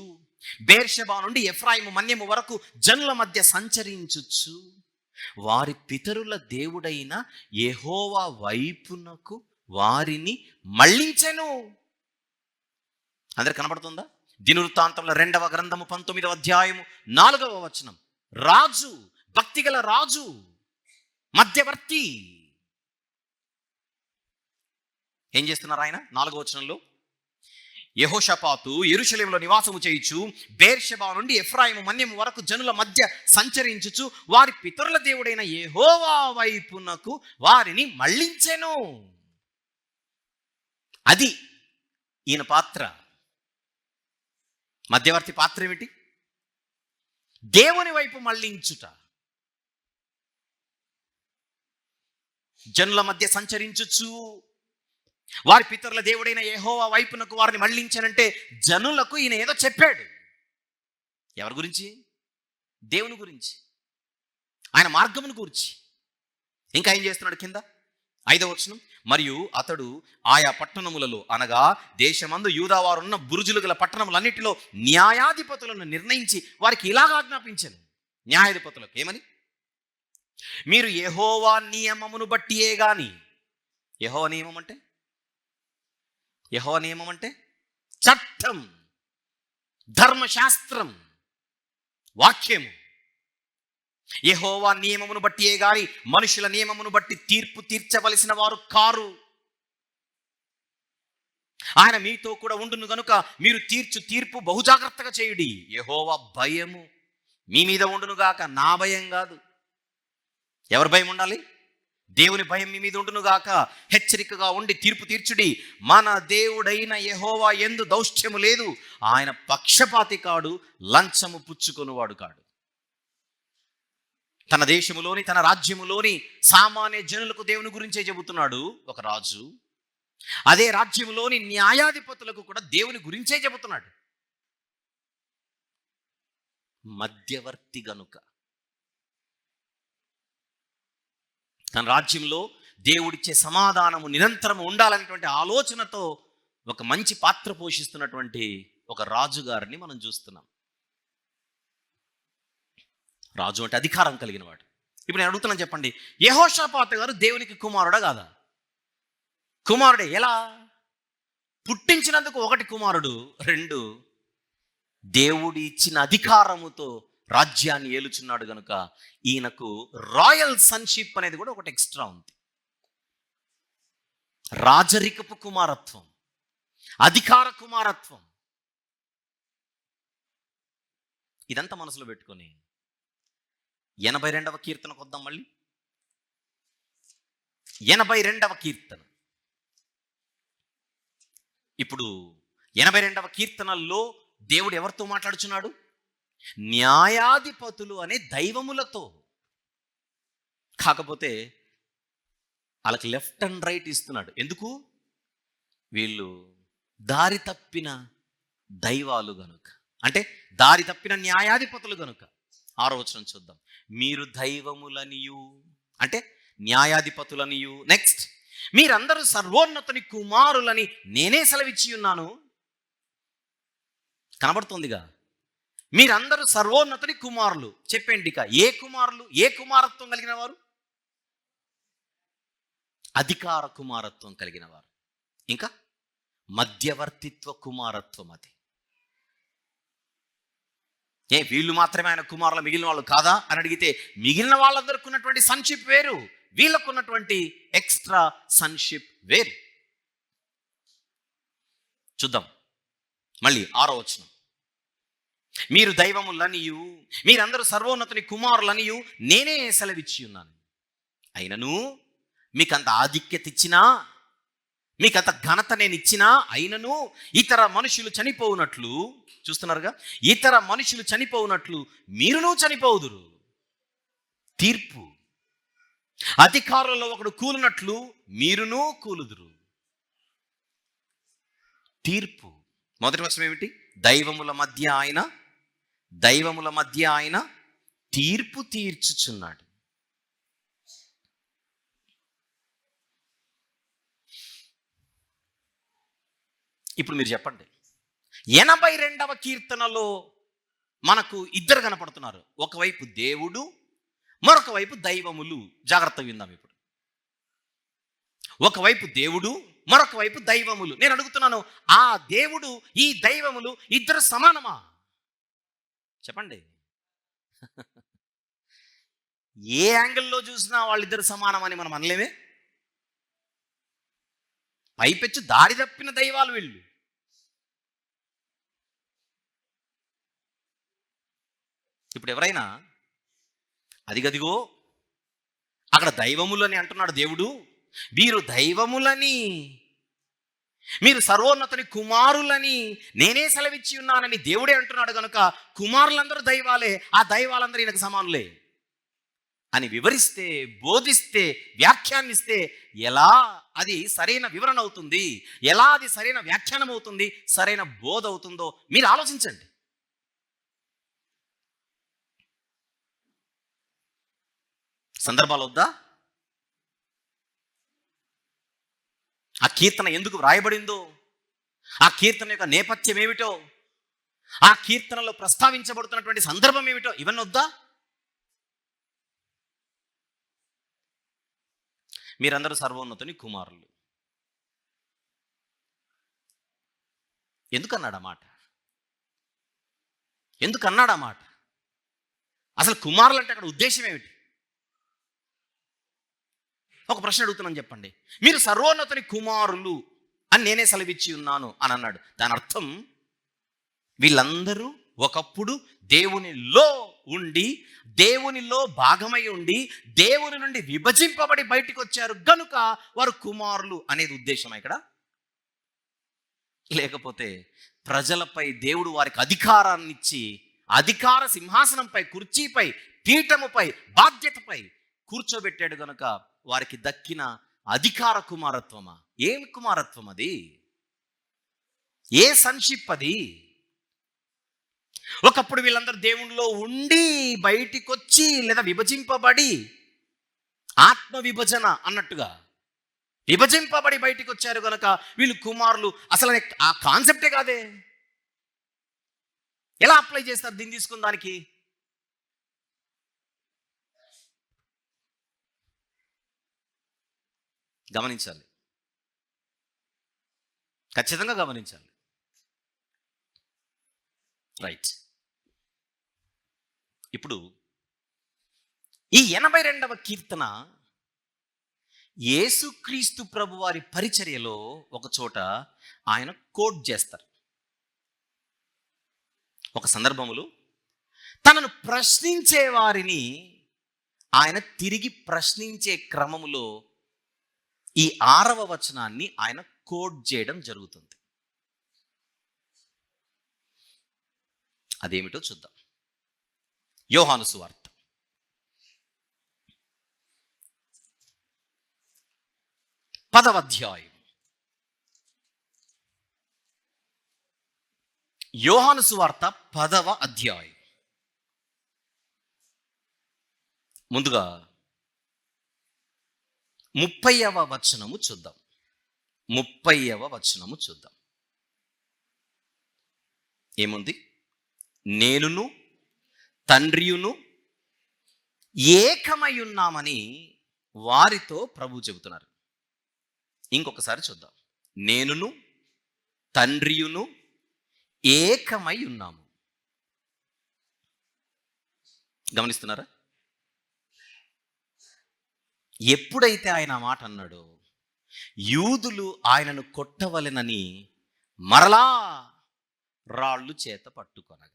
బేర్షెబా నుండి ఎఫ్రాయిము మన్యము వరకు జనుల మధ్య సంచరించుచు, వారి పితరుల దేవుడైన యెహోవా వైపునకు వారిని మళ్ళించెను. అందరికి కనబడుతుందా? దినవృత్తాంతముల 2వ గ్రంథము 19వ అధ్యాయము 4వ వచనం. రాజు, భక్తిగల రాజు, మధ్యవర్తి. ఏం చేస్తున్నారు ఆయన? 4వ వచనంలో, యెహోషాపాతు యెరూషలేములో నివాసము చేయుచు, బేర్షెబా నుండి ఎఫ్రాయిము మన్యము వరకు జనుల మధ్య సంచరించుచు, వారి పితరుల దేవుడైన యెహోవా వైపునకు వారిని మళ్ళించెను. అది ఈయన పాత్ర. మధ్యవర్తి పాత్ర ఏమిటి? దేవుని వైపు మళ్ళించుట. జనుల మధ్య సంచరించుచు, వారి పితరుల దేవుడైన యెహోవా వైపునకు వారిని మళ్ళించానంటే జనులకు ఈయన ఏదో చెప్పాడు. ఎవరి గురించి? దేవుని గురించి, ఆయన మార్గమును గురించి. ఇంకా ఏం చేస్తున్నాడు? కింద 5వ వచనం. మరియు అతడు ఆయా పట్టణములలో, అనగా దేశమందు యూదా వారున్న బురుజులు గల పట్టణములన్నిటిలో న్యాయాధిపతులను నిర్ణయించి వారికి ఇలాగ ఆజ్ఞాపించాను. న్యాయాధిపతులకు ఏమని? మీరు యెహోవా నియమమును బట్టియే గాని. యెహోవా నియమం అంటే చట్టం, ధర్మశాస్త్రం, వాక్యము. యెహోవా నియమమును బట్టియే గాని మనుషుల నియమమును బట్టి తీర్పు తీర్చవలసిన వారు కారు. ఆయన మీతో కూడా ఉండును గనుక మీరు తీర్చు తీర్పు బహుజాగ్రత్తగా చేయుడి. యెహోవా భయము మీ మీద ఉండును గాక. నా భయం కాదు. ఎవరి భయం ఉండాలి? దేవుని భయం మీ మీద ఉండును గాక, హెచ్చరికగా ఉండి తీర్పు తీర్చుడి. మన దేవుడైన యెహోవా యందు దౌష్ట్యము లేదు, ఆయన పక్షపాతి కాడు, లంచము పుచ్చుకొనువాడు కాడు. తన దేశములోని, తన రాజ్యములోని సామాన్య జనులకు దేవుని గురించే చెబుతున్నాడు ఒక రాజు. అదే రాజ్యములోని న్యాయాధిపతులకు కూడా దేవుని గురించే చెబుతున్నాడు. మధ్యవర్తి గనుక తన రాజ్యంలో దేవుడిచ్చే సమాధానము నిరంతరము ఉండాలనేటువంటి ఆలోచనతో ఒక మంచి పాత్ర పోషిస్తున్నటువంటి ఒక రాజుగారిని మనం చూస్తున్నాం. రాజు అంటే అధికారం కలిగిన వాడు. ఇప్పుడు నేను అడుగుతున్నాను, చెప్పండి, యెహోషాపాతు గారు దేవునికి కుమారుడా కాదా? కుమారుడే. ఎలా? పుట్టించినందుకు ఒకటి కుమారుడు, రెండు దేవుడి ఇచ్చిన అధికారముతో రాజ్యాన్ని ఏలుచున్నాడు గనుక ఈయనకు రాయల్ సన్షిప్ అనేది కూడా ఒకటి ఎక్స్ట్రా ఉంది. రాజరికపు కుమారత్వం, అధికార కుమారత్వం. ఇదంతా మనసులో పెట్టుకొని 82వ కీర్తనకు వద్దాం. మళ్ళీ 82వ కీర్తన. ఇప్పుడు 82వ కీర్తనల్లో దేవుడు ఎవరితో మాట్లాడుచున్నాడు? న్యాయాధిపతులు అనే దైవములతో. కాకపోతే వాళ్ళకి లెఫ్ట్ అండ్ రైట్ ఇస్తున్నాడు. ఎందుకు? వీళ్ళు దారి తప్పిన దైవాలు గనుక, అంటే దారి తప్పిన న్యాయాధిపతులు గనుక. 6వ వచనం చూద్దాం. మీరు దైవములనియు, అంటే న్యాయాధిపతులనియు. నెక్స్ట్, మీరందరూ సర్వోన్నతుని కుమారులని నేనే సెలవిచ్చి ఉన్నాను. కనబడుతుందిగా, మీరందరూ సర్వోన్నతుని కుమారులు. చెప్పండి, ఇక ఏ కుమారులు? ఏ కుమారత్వం కలిగిన వారు? అధికార కుమారత్వం కలిగిన వారు. ఇంకా మధ్యవర్తిత్వ కుమారత్వం. అది వీళ్ళు మాత్రమే ఆయన కుమారులు, మిగిలిన వాళ్ళు కాదా అని అడిగితే, మిగిలిన వాళ్ళందరికీ ఉన్నటువంటి సన్షిప్ వేరు, వీళ్ళకు ఉన్నటువంటి ఎక్స్ట్రా సన్షిప్ వేరు. చూద్దాం మళ్ళీ 6వ వచనం. మీరు దైవములనియు, మీరందరూ సర్వోన్నతుని కుమారులనియు నేనే సెలవిచ్చి ఉన్నాను. అయినను మీకంత ఆధిక్యత ఇచ్చినా, మీకంత ఘనత నేను ఇచ్చినా, అయినను ఇతర మనుషులు చనిపోవునట్లు, చూస్తున్నారుగా, ఇతర మనుషులు చనిపోవునట్లు మీరును చనిపోవుదురు. తీర్పు. అధికారులలో ఒకడు కూలినట్లు మీరును కూలుదురు. తీర్పు. మొదటి వచనం ఏమిటి? దైవముల మధ్య ఆయన తీర్పు తీర్చుచున్నాడు. ఇప్పుడు మీరు చెప్పండి, 82వ కీర్తనలో మనకు ఇద్దరు కనపడుతున్నారు. ఒకవైపు దేవుడు, మరొక వైపు దైవములు. జాగ్రత్తగా విందాం. ఇప్పుడు ఒకవైపు దేవుడు, మరొక వైపు దైవములు. నేను అడుగుతున్నాను, ఆ దేవుడు, ఈ దైవములు ఇద్దరు సమానమా? చెప్పండి. ఏ యాంగిల్లో చూసినా వాళ్ళిద్దరు సమానమని మనం అనలేమే. పైపెచ్చు దారి తప్పిన దైవాలు వీళ్ళు. ఇప్పుడు ఎవరైనా అదిగదిగో అక్కడ దైవములని అంటున్నాడు దేవుడు, వీరు దైవములని, మీరు సర్వోన్నతుని కుమారులని నేనే సెలవిచ్చి ఉన్నానని దేవుడే అంటున్నాడు కనుక కుమారులందరూ దైవాలే, ఆ దైవాలందరూ ఈయనకు సమానులే అని వివరిస్తే, బోధిస్తే, వ్యాఖ్యానిస్తే ఎలా అది సరైన వివరణ అవుతుంది, ఎలా అది సరైన వ్యాఖ్యానం అవుతుంది, సరైన బోధ అవుతుందో మీరు ఆలోచించండి. సందర్భాలు వద్దా? ఆ కీర్తన ఎందుకు వ్రాయబడిందో, ఆ కీర్తన యొక్క నేపథ్యం ఏమిటో, ఆ కీర్తనలో ప్రస్తావించబడుతున్నటువంటి సందర్భం ఏమిటో ఇవన్నీ వద్దా? మీరందరూ సర్వోన్నతుని కుమారులు. ఎందుకన్నాడు ఆ మాట? ఎందుకన్నాడు ఆ మాట? అసలు కుమారులు అంటే అక్కడ ఉద్దేశం ఏమిటి? ఒక ప్రశ్న అడుగుతున్నాను, చెప్పండి. మీరు సర్వోన్నతుని కుమారులు అని నేనే సెలవిచ్చి ఉన్నాను అని అన్నాడు. దాని అర్థం వీళ్ళందరూ ఒకప్పుడు దేవునిలో ఉండి దేవునిలో భాగమై ఉండి దేవుని నుండి విభజింపబడి బయటికి వచ్చారు గనుక వారు కుమారులు అనేది ఉద్దేశం ఇక్కడ. లేకపోతే ప్రజలపై దేవుడు వారికి అధికారాన్ని ఇచ్చి అధికార సింహాసనంపై, కుర్చీపై, పీఠముపై, బాధ్యతపై కూర్చోబెట్టాడు గనుక వారికి దక్కిన అధికార కుమారత్వమా? ఏం కుమారత్వం అది? ఏ సన్షిప్ అది? ఒకప్పుడు వీళ్ళందరూ దేవునిలో ఉండి బయటికి వచ్చి లేదా విభజింపబడి, ఆత్మ విభజన అన్నట్టుగా విభజింపబడి బయటికి వచ్చారు కనుక వీళ్ళు కుమారులు. అసలు ఆ కాన్సెప్టే కాదే. ఎలా అప్లై చేస్తారు దీన్ని తీసుకున్న దానికి? గమనించాలి, ఖచ్చితంగా గమనించాలి. రైట్. ఇప్పుడు ఈ 82వ కీర్తన యేసుక్రీస్తు ప్రభు వారి పరిచర్యలో ఒక చోట ఆయన కోట్ చేస్తారు. ఒక సందర్భములో తనను ప్రశ్నించే వారిని ఆయన తిరిగి ప్రశ్నించే క్రమములో ఈ 6వ వచనాన్ని ఆయన కోట్ చేయడం జరుగుతుంది. అదేమిటో చూద్దాం. యోహాను సువార్త 10వ అధ్యాయం. యోహాను సువార్త 10వ అధ్యాయం. ముందుగా 30వ వచనము చూద్దాం. 30వ వచనము చూద్దాం. ఏముంది? నేనును తండ్రియును ఏకమై ఉన్నామని వారితో ప్రభు చెబుతున్నారు. ఇంకొకసారి చూద్దాం. నేనును తండ్రియును ఏకమై ఉన్నాము. గమనిస్తున్నారా? ఎప్పుడైతే ఆయన ఆ మాట అన్నాడో యూదులు ఆయనను కొట్టవలెనని మరలా రాళ్ళు చేత పట్టుకొనగా,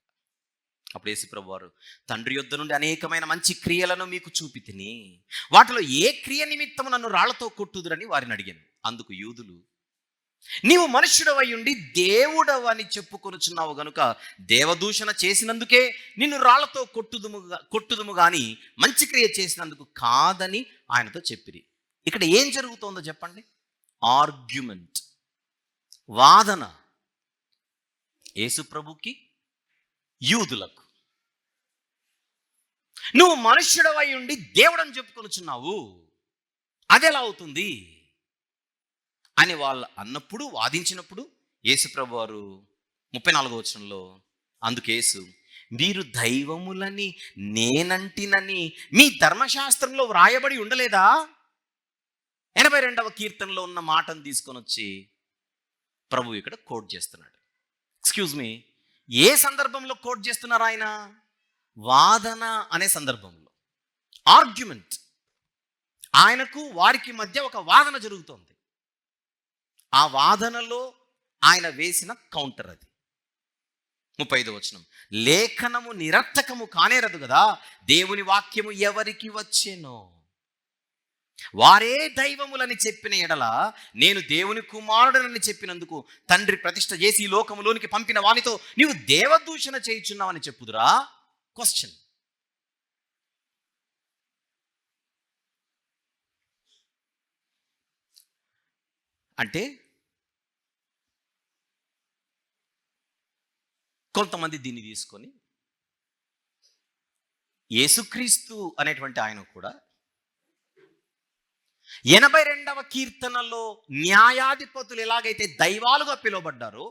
అప్పుడు యేసుప్రభు వారు, తండ్రి యొద్ద నుండి అనేకమైన మంచి క్రియలను మీకు చూపి తిని వాటిలో ఏ క్రియ నిమిత్తము నన్ను రాళ్లతో కొట్టుదురని వారిని అడిగాను. అందుకు యూదులు, నీవు మనుష్యుడవై ఉండి దేవుడవని చెప్పుకొనుచున్నావు గనుక దేవదూషణ చేసినందుకే నిన్ను రాళ్లతో కొట్టుదుము గాని మంచి క్రియ చేసినందుకు కాదని ఆయనతో చెప్పిరి. ఇక్కడ ఏం జరుగుతోందో చెప్పండి. ఆర్గ్యుమెంట్, వాదన. యేసు ప్రభుకి యూదులకు, నువ్వు మనుష్యుడవై ఉండి దేవుడని చెప్పుకొనుచున్నావు, అదెలా అవుతుంది అని వాళ్ళు అన్నప్పుడు, వాదించినప్పుడు యేసుప్రభు వారు 34వ వచనంలో, అందుకేసు మీరు దైవములని నేనంటినని మీ ధర్మశాస్త్రంలో వ్రాయబడి ఉండలేదా? 82వ కీర్తనలో ఉన్న మాటను తీసుకొని వచ్చి ప్రభు ఇక్కడ కోట్ చేస్తున్నాడు. ఎక్స్క్యూజ్ మీ, ఏ సందర్భంలో కోట్ చేస్తున్నారు ఆయన? వాదన అనే సందర్భంలో, ఆర్గ్యుమెంట్. ఆయనకు వారికి మధ్య ఒక వాదన జరుగుతోంది. ఆ వాదనలో ఆయన వేసిన కౌంటర్ అది. 35వ వచనం, లేఖనము నిరర్థకము కానేరదు కదా, దేవుని వాక్యము ఎవరికి వచ్చేనో వారే దైవములని చెప్పిన ఎడల నేను దేవుని కుమారుడనని చెప్పినందుకు తండ్రి ప్రతిష్ఠ చేసి ఈ లోకములోనికి పంపిన వానితో నీవు దేవదూషణ చేయుచున్నావని చెప్పుదురా? క్వశ్చన్. అంటే కొంతమంది దీన్ని తీసుకొని యేసుక్రీస్తు అనేటువంటి ఆయన కూడా 82వ కీర్తనలో న్యాయాధిపతులు ఎలాగైతే దైవాలుగా పిలువబడ్డారో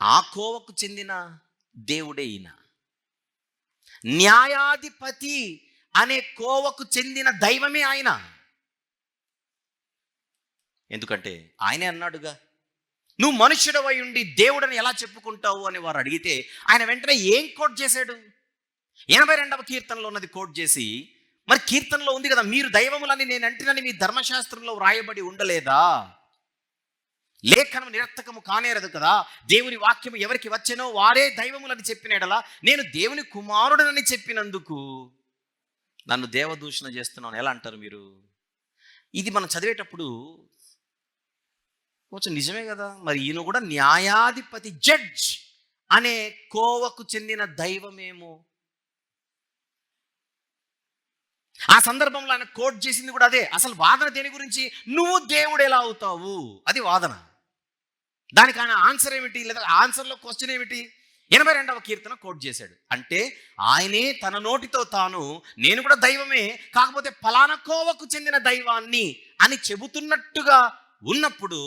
ఆ కోవకు చెందిన దేవుడే ఈయన. న్యాయాధిపతి అనే కోవకు చెందిన దైవమే ఆయన. ఎందుకంటే ఆయనే అన్నాడుగా, నువ్వు మనుష్యుడవై ఉండి దేవుడని ఎలా చెప్పుకుంటావు అని వారు అడిగితే ఆయన వెంటనే ఏం కోట్ చేశాడు? 82వ కీర్తనలో ఉన్నది కోట్ చేసి, మరి కీర్తనలో ఉంది కదా, మీరు దైవములని నేను అంటినని మీ ధర్మశాస్త్రంలో వ్రాయబడి ఉండలేదా? లేఖనం నిరర్థకము కానేరదు కదా. దేవుని వాక్యము ఎవరికి వచ్చెనో వారే దైవములని చెప్పిన ఎడలా నేను దేవుని కుమారుడనని చెప్పినందుకు నన్ను దేవదూషణ చేస్తున్నాను ఎలా అంటారు మీరు? ఇది మనం చదివేటప్పుడు కొంచెం నిజమే కదా, మరి ఈయన కూడా న్యాయాధిపతి జడ్జ్ అనే కోవకు చెందిన దైవమేమో. ఆ సందర్భంలో ఆయన కోట్ చేసింది కూడా అదే. అసలు వాదన దేని గురించి? నువ్వు దేవుడు ఎలా అవుతావు, అది వాదన. దానికి ఆయన ఆన్సర్ ఏమిటి, లేదా ఆన్సర్లో క్వశ్చన్ ఏమిటి? 82వ కీర్తన కోట్ చేశాడు. అంటే ఆయనే తన నోటితో తాను నేను కూడా దైవమే, కాకపోతే ఫలానా కోవకు చెందిన దైవాన్ని అని చెబుతున్నట్టుగా ఉన్నప్పుడు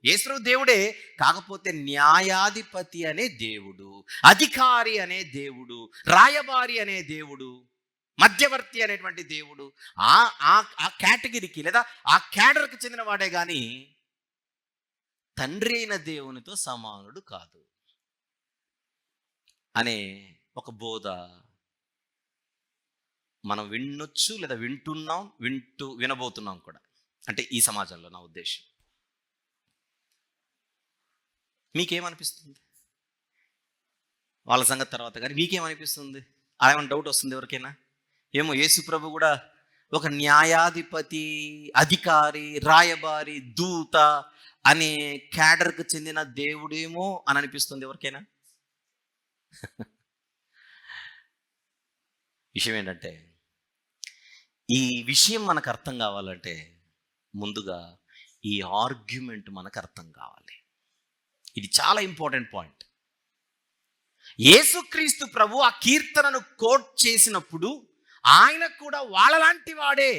యేసు దేవుడే, కాకపోతే న్యాయాధిపతి అనే దేవుడు, అధికారి అనే దేవుడు, రాయబారి అనే దేవుడు, మధ్యవర్తి అనేటువంటి దేవుడు ఆ కేటగిరీకి లేదా ఆ క్యాడర్కి చెందిన వాడే కానీ తండ్రి అయిన దేవునితో సమానుడు కాదు అనే ఒక బోధ మనం వినొచ్చు, లేదా వినబోతున్నాం కూడా. అంటే ఈ సమాజంలో నా ఉద్దేశం. మీకేమనిపిస్తుంది? వాళ్ళ సంగతి తర్వాత కానీ మీకేమనిపిస్తుంది? ఏమైనా డౌట్ వస్తుంది ఎవరికైనా? ఏమో యేసు ప్రభు కూడా ఒక న్యాయాధిపతి, అధికారి, రాయబారి, దూత అనే క్యాడర్కి చెందిన దేవుడేమో అని అనిపిస్తుంది ఎవరికైనా? విషయం ఏంటంటే, ఈ విషయం మనకు అర్థం కావాలంటే ముందుగా ఈ ఆర్గ్యుమెంట్ మనకు అర్థం కావాలి. ఇది చాలా ఇంపార్టెంట్ పాయింట్. యేసుక్రీస్తు ప్రభు ఆ కీర్తనను కోట్ చేసినప్పుడు ఆయన కూడా వాళ్ళలాంటి వాడే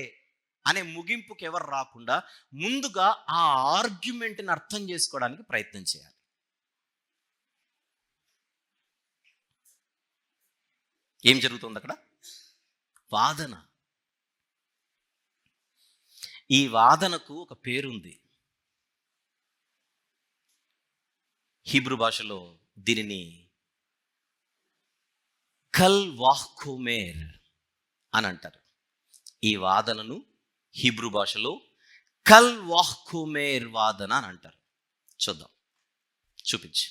అనే ముగింపుకి ఎవరు రాకుండా ముందుగా ఆ ఆర్గ్యుమెంట్ని అర్థం చేసుకోవడానికి ప్రయత్నం చేయాలి. ఏం జరుగుతుంది అక్కడ? వాదన. ఈ వాదనకు ఒక పేరుంది. హీబ్రూ భాషలో దీనిని కల్ వాహ్కోమేర్ అని అంటారు. ఈ వాదనను హీబ్రూ భాషలో కల్ వాహ్కోమేర్ వాదన అని అంటారు. చూద్దాం, చూపించి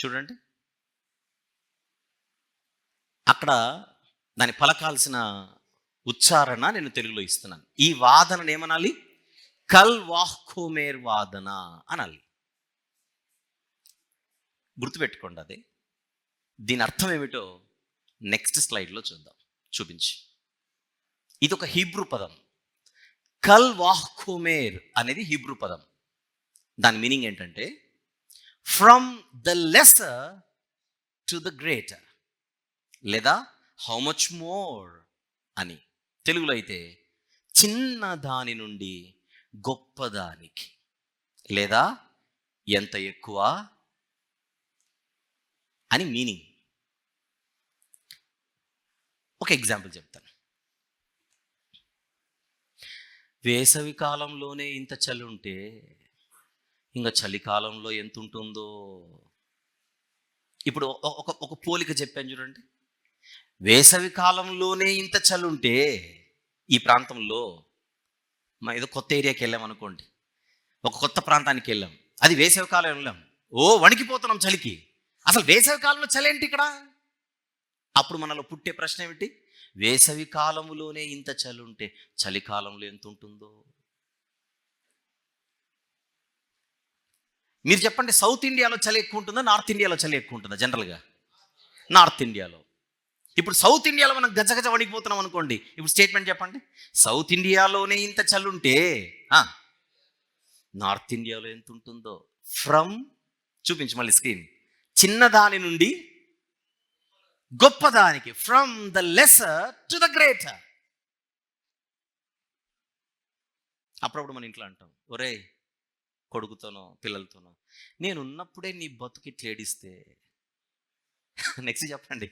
చూడండి. అక్కడ దాన్ని పలకాల్సిన ఉచ్చారణ నేను తెలుగులో ఇస్తున్నాను. ఈ వాదనను ఏమనాలి? కల్ వాహ్కోమేర్ వాదన అనాలి. గుర్తుపెట్టుకోండి అది. దీని అర్థం ఏమిటో నెక్స్ట్ స్లైడ్లో చూద్దాం. చూపించి. ఇది ఒక హీబ్రూ పదం. కల్ వాహ్కోమేర్ అనేది హీబ్రూ పదం. దాని మీనింగ్ ఏంటంటే from the lesser to the greater, లేదా హౌ మచ్ మోర్ అని. తెలుగులో అయితే చిన్న దాని నుండి గొప్పదానికి, లేదా ఎంత ఎక్కువ అని మీనింగ్. ఒక ఎగ్జాంపుల్ చెప్తాను. వేసవి కాలంలోనే ఇంత చలి ఉంటే ఇంకా చలికాలంలో ఎంత ఉంటుందో. ఇప్పుడు ఒక పోలిక చెప్పాను చూడండి. వేసవి కాలంలోనే ఇంత చలి ఉంటే ఈ ప్రాంతంలో ఏదో కొత్త ఏరియాకి వెళ్ళాం అనుకోండి, ఒక కొత్త ప్రాంతానికి వెళ్ళాం, అది వేసవి కాలం వెళ్ళాం, వణికిపోతున్నాం చలికి. అసలు వేసవి కాలంలో చలి ఏంటి ఇక్కడ? అప్పుడు మనలో పుట్టే ప్రశ్న ఏమిటి? వేసవి కాలంలోనే ఇంత చలి ఉంటే చలికాలంలో ఎంత ఉంటుందో. మీరు చెప్పండి, సౌత్ ఇండియాలో చలి ఎక్కువ ఉంటుందా, నార్త్ ఇండియాలో చలి ఎక్కువ ఉంటుందా? జనరల్గా నార్త్ ఇండియాలో. ఇప్పుడు సౌత్ ఇండియాలో మనం గజగజ వణికిపోతున్నాం అనుకోండి. ఇప్పుడు స్టేట్మెంట్ చెప్పండి. సౌత్ ఇండియాలోనే ఇంత చలి ఉంటే నార్త్ ఇండియాలో ఎంత ఉంటుందో. ఫ్రమ్, చూపించు మళ్ళీ స్క్రీన్, చిన్నదాని నుండి గొప్పదానికి, from the lesser to the greater. అప్పుడప్పుడు మన ఇంట్లో అంటాం, ఒరే కొడుకుతోనో పిల్లలతోనో, నేను ఉన్నప్పుడే నీ బతుకి ట్లేడిస్తే, నెక్స్ట్ చెప్పండి,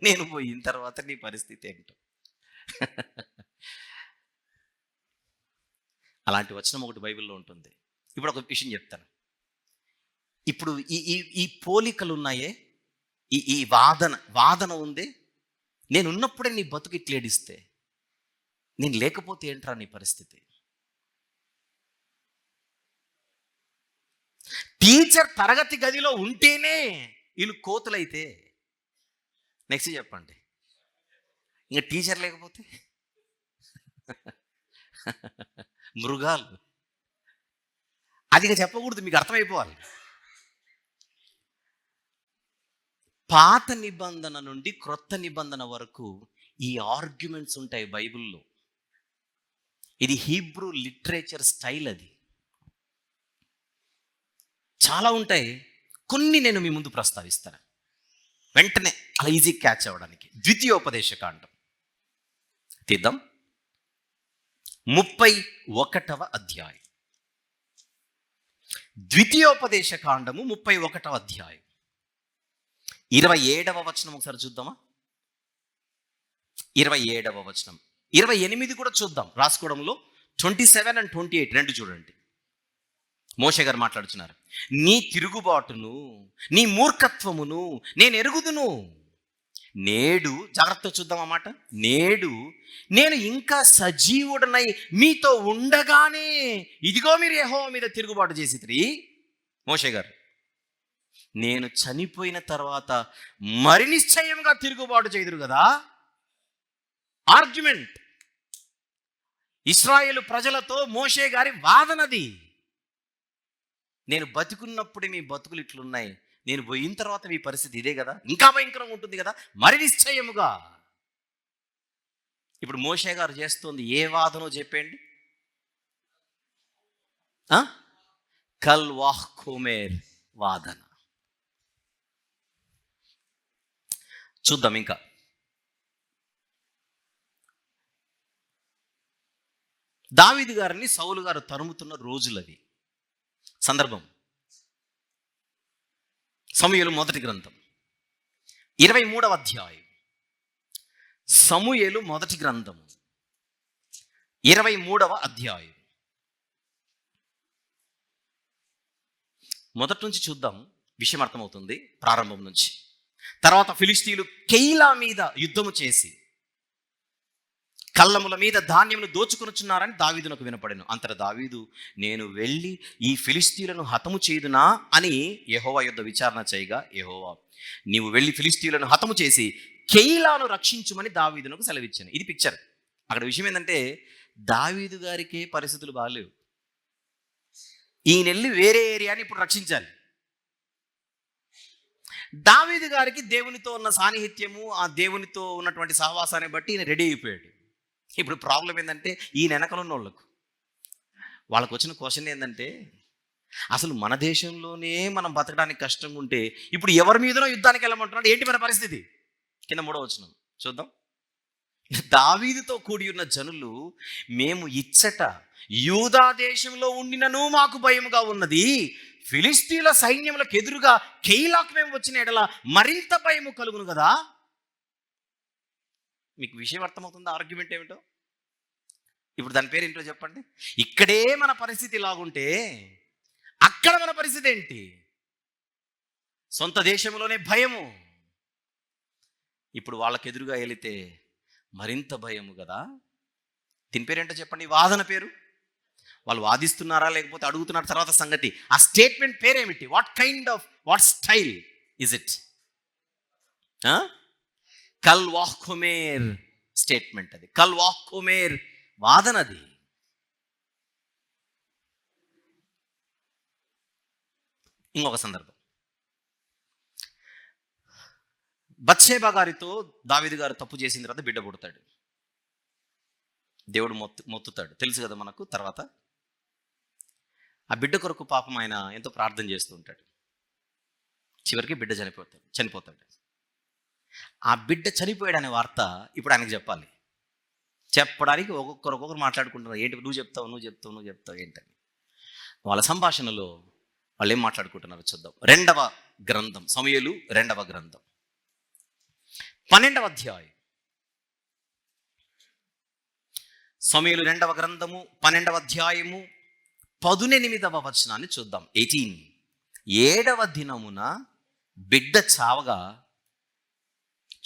నేను పోయిన తర్వాత నీ పరిస్థితి ఏంటో. అలాంటి వచనం ఒకటి బైబిల్లో ఉంటుంది. ఇప్పుడు ఒక విషయం చెప్తాను. ఇప్పుడు ఈ పోలికలు ఉన్నాయే, ఈ వాదన ఉంది. నేను ఉన్నప్పుడే నీ బతుకు ఇట్లేడిస్తే, నేను లేకపోతే ఏంట్రా నీ పరిస్థితి? టీచర్ తరగతి గదిలో ఉంటేనే వీళ్ళు కోతులైతే నెక్స్ట్ చెప్పండి, ఇంకా టీచర్ లేకపోతే మృగాలు. అది ఇక చెప్పకూడదు, మీకు అర్థమైపోవాలి. పాత నిబంధన నుండి క్రొత్త నిబంధన వరకు ఈ ఆర్గ్యుమెంట్స్ ఉంటాయి బైబిల్లో. ఇది హీబ్రూ లిటరేచర్ స్టైల్. అది చాలా ఉంటాయి. కొన్ని నేను మీ ముందు ప్రస్తావిస్తాను వెంటనే అలా ఈజీ క్యాచ్ అవ్వడానికి. ద్వితీయోపదేశకాండం తీద్దాం, 31వ అధ్యాయం. ద్వితీయోపదేశకాండము 31వ అధ్యాయం 27వ వచనం ఒకసారి చూద్దామా? 27వ వచనం, 28 కూడా చూద్దాం. రాసుకోవడంలో 27 and 28 రెండు చూడండి. మోషే గారు మాట్లాడుతున్నారు. నీ తిరుగుబాటును నీ మూర్ఖత్వమును నేను ఎరుగుదును. నేడు, జాగ్రత్త చూద్దాం అన్నమాట, నేడు నేను ఇంకా సజీవుడనై మీతో ఉండగానే ఇదిగో మీరు యెహోవా మీద తిరుగుబాటు చేసిరి. మోషే గారు, నేను చనిపోయిన తర్వాత మరి నిశ్చయంగా తిరుగుబాటు చేయుదురు కదా. ఆర్గ్యుమెంట్ ఇశ్రాయేలు ప్రజలతో మోషే గారి వాదనది. నేను బతికున్నప్పుడే మీ బతుకులు ఇట్లున్నాయి, నేను పోయిన తర్వాత మీ పరిస్థితి ఇదే కదా, ఇంకా భయంకరంగా ఉంటుంది కదా, మరి నిశ్చయముగా. ఇప్పుడు మోషే గారు చేస్తోంది ఏ వాదనో చెప్పండి. కల్వాహ్ ఖోమేర్ వాదన. చూద్దాం ఇంకా. దావీదు గారిని సౌలు గారు తరుముతున్న రోజులది. సందర్భం సమూయేలు మొదటి గ్రంథం 23వ అధ్యాయం. సమూయేలు మొదటి గ్రంథం 23వ అధ్యాయం. మొదటి నుంచి చూద్దాం, విషయం అర్థమవుతుంది ప్రారంభం నుంచి. తర్వాత ఫిలిష్తీయులు కెయిలా మీద యుద్ధము చేసి కళ్ళముల మీద ధాన్యమును దోచుకొనుచున్నారని దావీదునకు వినపడెను. అంతట దావీదు, నేను వెళ్ళి ఈ ఫిలిష్తీయులను హతము చేయుదునా అని యెహోవా యుద్ధ విచారణ చేయగా, యెహోవా, నీవు వెళ్ళి ఫిలిష్తీయులను హతము చేసి కెయిలాను రక్షించుమని దావీదునకు సెలవిచ్చాను. ఇది పిక్చర్. అక్కడ విషయం ఏంటంటే, దావీదు గారికే పరిస్థితులు బాగాలేవు. ఈయన వెళ్ళి వేరే ఏరియాని ఇప్పుడు రక్షించాలి. దావీదు గారికి దేవునితో ఉన్న సాన్నిహిత్యము, ఆ దేవునితో ఉన్నటువంటి సహవాసాన్ని బట్టి ఈయన రెడీ అయిపోయాడు. ఇప్పుడు ప్రాబ్లం ఏంటంటే, ఈయన వెనకలున్న వాళ్ళకు వచ్చిన క్వశ్చన్ ఏంటంటే, అసలు మన దేశంలోనే మనం బతకడానికి కష్టంగా ఉంటే ఇప్పుడు ఎవరి మీదనో యుద్ధానికి వెళ్ళమంటున్నాడు, ఏంటి మన పరిస్థితి? కింద 3వ వచనం చూద్దాం. దావీదుతో కూడి ఉన్న జనులు, మేము ఇచ్చట యూదా దేశంలో ఉండినను మాకు భయముగా ఉన్నది, ఫిలిష్తీయుల సైన్యములకు ఎదురుగా కెయిలాకు మేము వచ్చిన ఎడల మరింత భయము కలుగును కదా. మీకు విషయం అర్థమవుతుందా? ఆర్గ్యుమెంట్ ఏమిటో. ఇప్పుడు దాని పేరు ఏంటో చెప్పండి. ఇక్కడే మన పరిస్థితి ఇలాగుంటే అక్కడ మన పరిస్థితి ఏంటి? సొంత దేశంలోనే భయము, ఇప్పుడు వాళ్ళకి ఎదురుగా వెళితే మరింత భయము కదా. దీని పేరేంటో చెప్పండి, వాదన పేరు. వాళ్ళు వాదిస్తున్నారా లేకపోతే అడుగుతున్నారు తర్వాత సంగతి. ఆ స్టేట్మెంట్ పేరేమిటి? What style is it? కల్వాహ్ ఖోమేర్ స్టేట్మెంట్. అది కల్వాహ్ ఖోమేర్ వాదనది. ఇంకొక సందర్భం, బత్షేబా గారితో దావీదు గారు తప్పు చేసిన తర్వాత బిడ్డ పుడతాడు. దేవుడు మొత్తుతాడు, తెలుసు కదా మనకు. తర్వాత ఆ బిడ్డ కొరకు పాపం ఆయన ఎంతో ప్రార్థన చేస్తూ ఉంటాడు. చివరికి బిడ్డ చనిపోతాడు. ఆ బిడ్డ చనిపోయాడనే వార్త ఇప్పుడు ఆయనకు చెప్పాలి. చెప్పడానికి ఒక్కొక్కరు మాట్లాడుకుంటున్నారు. ఏంటి నువ్వు చెప్తావు ఏంటని. వాళ్ళ సంభాషణలో వాళ్ళు ఏం మాట్లాడుకుంటున్నారో చూద్దాం. 2వ గ్రంథం సమూయేలు, 2వ గ్రంథం 12వ అధ్యాయం. సమూయేలు 2వ గ్రంథము 12వ అధ్యాయము 18వ వచనాన్ని చూద్దాం. 18. 7వ దినమున బిడ్డ చావగా,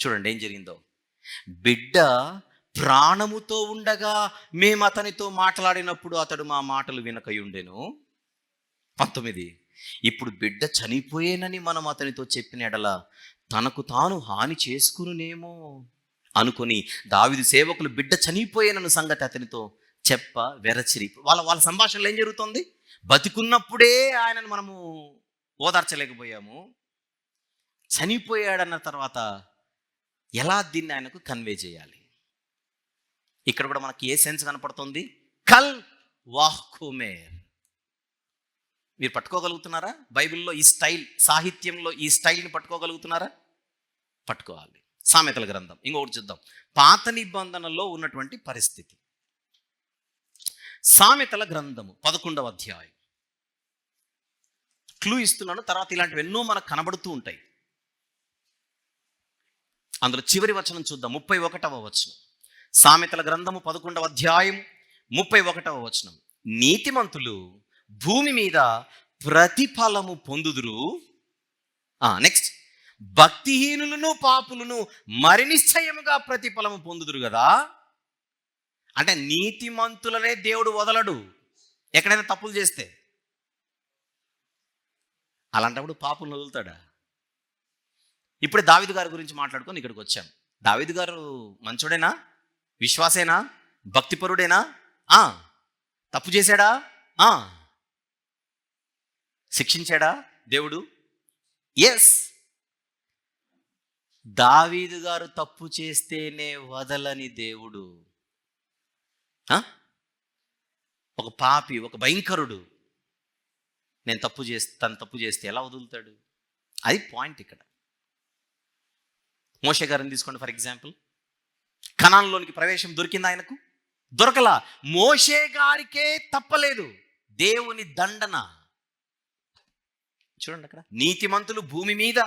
చూడండి ఏం జరిగిందో. బిడ్డ ప్రాణముతో ఉండగా మేము అతనితో మాట్లాడినప్పుడు అతడు మా మాటలు వినకయుండెను. 19. ఇప్పుడు బిడ్డ చనిపోయేనని మనం అతనితో చెప్పిన ఎడల తనకు తాను హాని చేసుకునేమో అనుకుని దావీదు సేవకులు బిడ్డ చనిపోయేనన్న సంగతి అతనితో చెప్ప వెరచిరి. వాళ్ళ సంభాషణలో ఏం జరుగుతుంది? బతికున్నప్పుడే ఆయనను మనము ఓదార్చలేకపోయాము, చనిపోయాడన్న తర్వాత ఎలా దీన్ని ఆయనకు కన్వే చేయాలి? ఇక్కడ కూడా మనకి ఏ సెన్స్ కనపడుతుంది? కల్ వాహ్కుమేర్. మీరు పట్టుకోగలుగుతున్నారా? బైబిల్లో ఈ స్టైల్, సాహిత్యంలో ఈ స్టైల్ని పట్టుకోగలుగుతున్నారా? పట్టుకోవాలి. సామెతల గ్రంథం ఇంకొకటి చూద్దాం. పాత నిబంధనలో ఉన్నటువంటి పరిస్థితి. సామెతల గ్రంథము 11వ అధ్యాయం. క్లూ ఇస్తున్నాను, తర్వాత ఇలాంటివి ఎన్నో మనకు కనబడుతూ ఉంటాయి. అందులో చివరి వచనం చూద్దాం, 31వ వచనం. సామెతల గ్రంథము 11వ అధ్యాయం 31వ వచనం. నీతిమంతులు భూమి మీద ప్రతిఫలము పొందుదురు. నెక్స్ట్, భక్తిహీనులను పాపులను మరి నిశ్చయముగా ప్రతిఫలము పొందుదురు కదా. అంటే నీతిమంతులనే దేవుడు వదలడు ఎక్కడైనా తప్పులు చేస్తే. అలాంటప్పుడు పాపులను వదులుతాడా? ఇప్పుడే దావీదు గారి గురించి మాట్లాడుకొని ఇక్కడికి వచ్చాం. దావీదు గారు మంచోడేనా? విశ్వాసేనా? భక్తిపరుడేనా? తప్పు చేశాడా? శిక్షించాడా దేవుడు? ఎస్. దావీదు గారు తప్పు చేస్తేనే వదలని దేవుడు ఒక పాపి, ఒక భయంకరుడు తను తప్పు చేస్తే ఎలా వదులుతాడు? అది పాయింట్ ఇక్కడ. మోషే గారిని తీసుకోండి ఫర్ ఎగ్జాంపుల్. కనాన్లోనికి ప్రవేశం దొరికింది ఆయనకు? దొరకలా. మోషే గారికే తప్పలేదు, దేవుని దండన. చూడండి అక్కడ, నీతిమంతులు భూమి మీద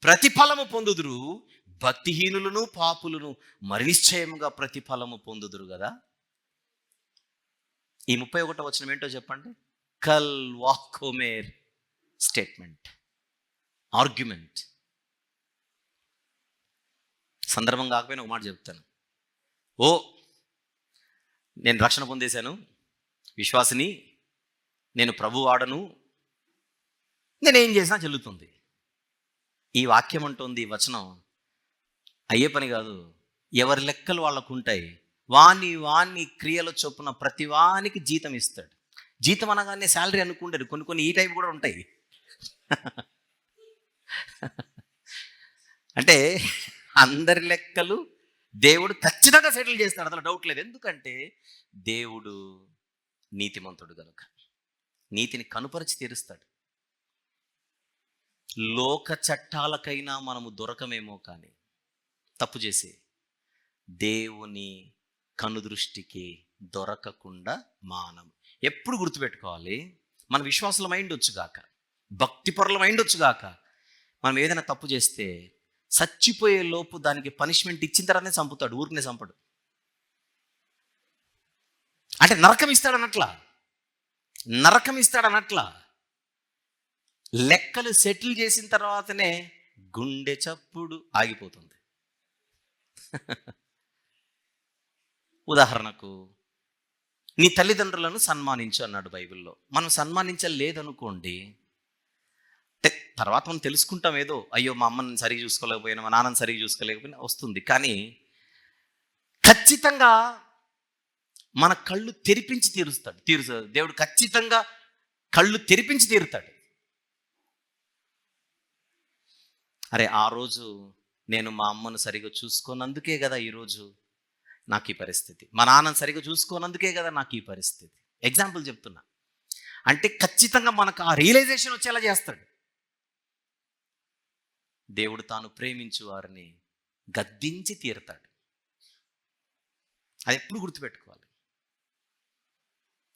ప్రతిఫలము పొందుదురు, భక్తిహీనులను పాపులను మరి నిశ్చయముగా ప్రతిఫలము పొందుదురు కదా. ఈ 31వ వచనం ఏంటో చెప్పండి? కల్ వాహ్కుమేర్ స్టేట్మెంట్, ఆర్గ్యుమెంట్. సందర్భం కాకపోయినా ఒక మాట చెప్తాను. నేను రక్షణ పొందేశాను, విశ్వాసిని, నేను ప్రభు వాడను, నేనేం చేసినా చెల్లుతుంది. ఈ వాక్యం అంటుంది, ఈ వచనం అయ్యే పని కాదు. ఎవరి లెక్కలు వాళ్ళకు ఉంటాయి. వాణ్ణి క్రియల చొప్పున ప్రతి వానికి జీతం ఇస్తాడు. జీతం అనగానే శాలరీ అనుకుంటారు. కొన్ని ఈ టైప్ కూడా ఉంటాయి. అంటే అందరి లెక్కలు దేవుడు ఖచ్చితంగా సెటిల్ చేస్తాడు, అందులో డౌట్ లేదు. ఎందుకంటే దేవుడు నీతిమంతుడు కనుక నీతిని కనుపరిచి తీరుస్తాడు. లోక చట్టాలకైనా మనము దొరకమేమో, కానీ తప్పు చేసి దేవుని కనుదృష్టికి దొరకకుండా మానం. ఎప్పుడు గుర్తుపెట్టుకోవాలి, మన విశ్వాసులం అయిండొచ్చుగాక, భక్తిపరులం అయిండొచ్చుగాక, మనం ఏదైనా తప్పు చేస్తే చచ్చిపోయే లోపు దానికి పనిష్మెంట్ ఇచ్చిన తర్వాతనే చంపుతాడు, ఊరికనే చంపడు. అంటే నరకం ఇస్తాడనట్లా. లెక్కలు సెటిల్ చేసిన తర్వాతనే గుండె చప్పుడు ఆగిపోతుంది. ఉదాహరణకు, నీ తల్లిదండ్రులను సన్మానించు అన్నాడు బైబిల్లో. మనం సన్మానించలేదనుకోండి, తర్వాత మనం తెలుసుకుంటాం, ఏదో అయ్యో మా అమ్మని సరిగ్గా చూసుకోలేకపోయినా, మా నాన్నని సరిగ్గా చూసుకోలేకపోయినా వస్తుంది. కానీ ఖచ్చితంగా మన కళ్ళు తెరిపించి తీరుస్తాడు దేవుడు. ఖచ్చితంగా కళ్ళు తెరిపించి తీరుతాడు. అరే, ఆ రోజు నేను మా అమ్మను సరిగ్గా చూసుకోనందుకే కదా ఈరోజు నాకు ఈ పరిస్థితి, మా నాన్నను సరిగ్గా చూసుకోనందుకే కదా నాకు ఈ పరిస్థితి. ఎగ్జాంపుల్ చెప్తున్నా. అంటే ఖచ్చితంగా మనకు ఆ రియలైజేషన్ వచ్చేలా చేస్తాడు దేవుడు. తాను ప్రేమించు వారిని గద్దించి తీరుతాడు. అది ఎప్పుడు గుర్తుపెట్టుకోవాలి.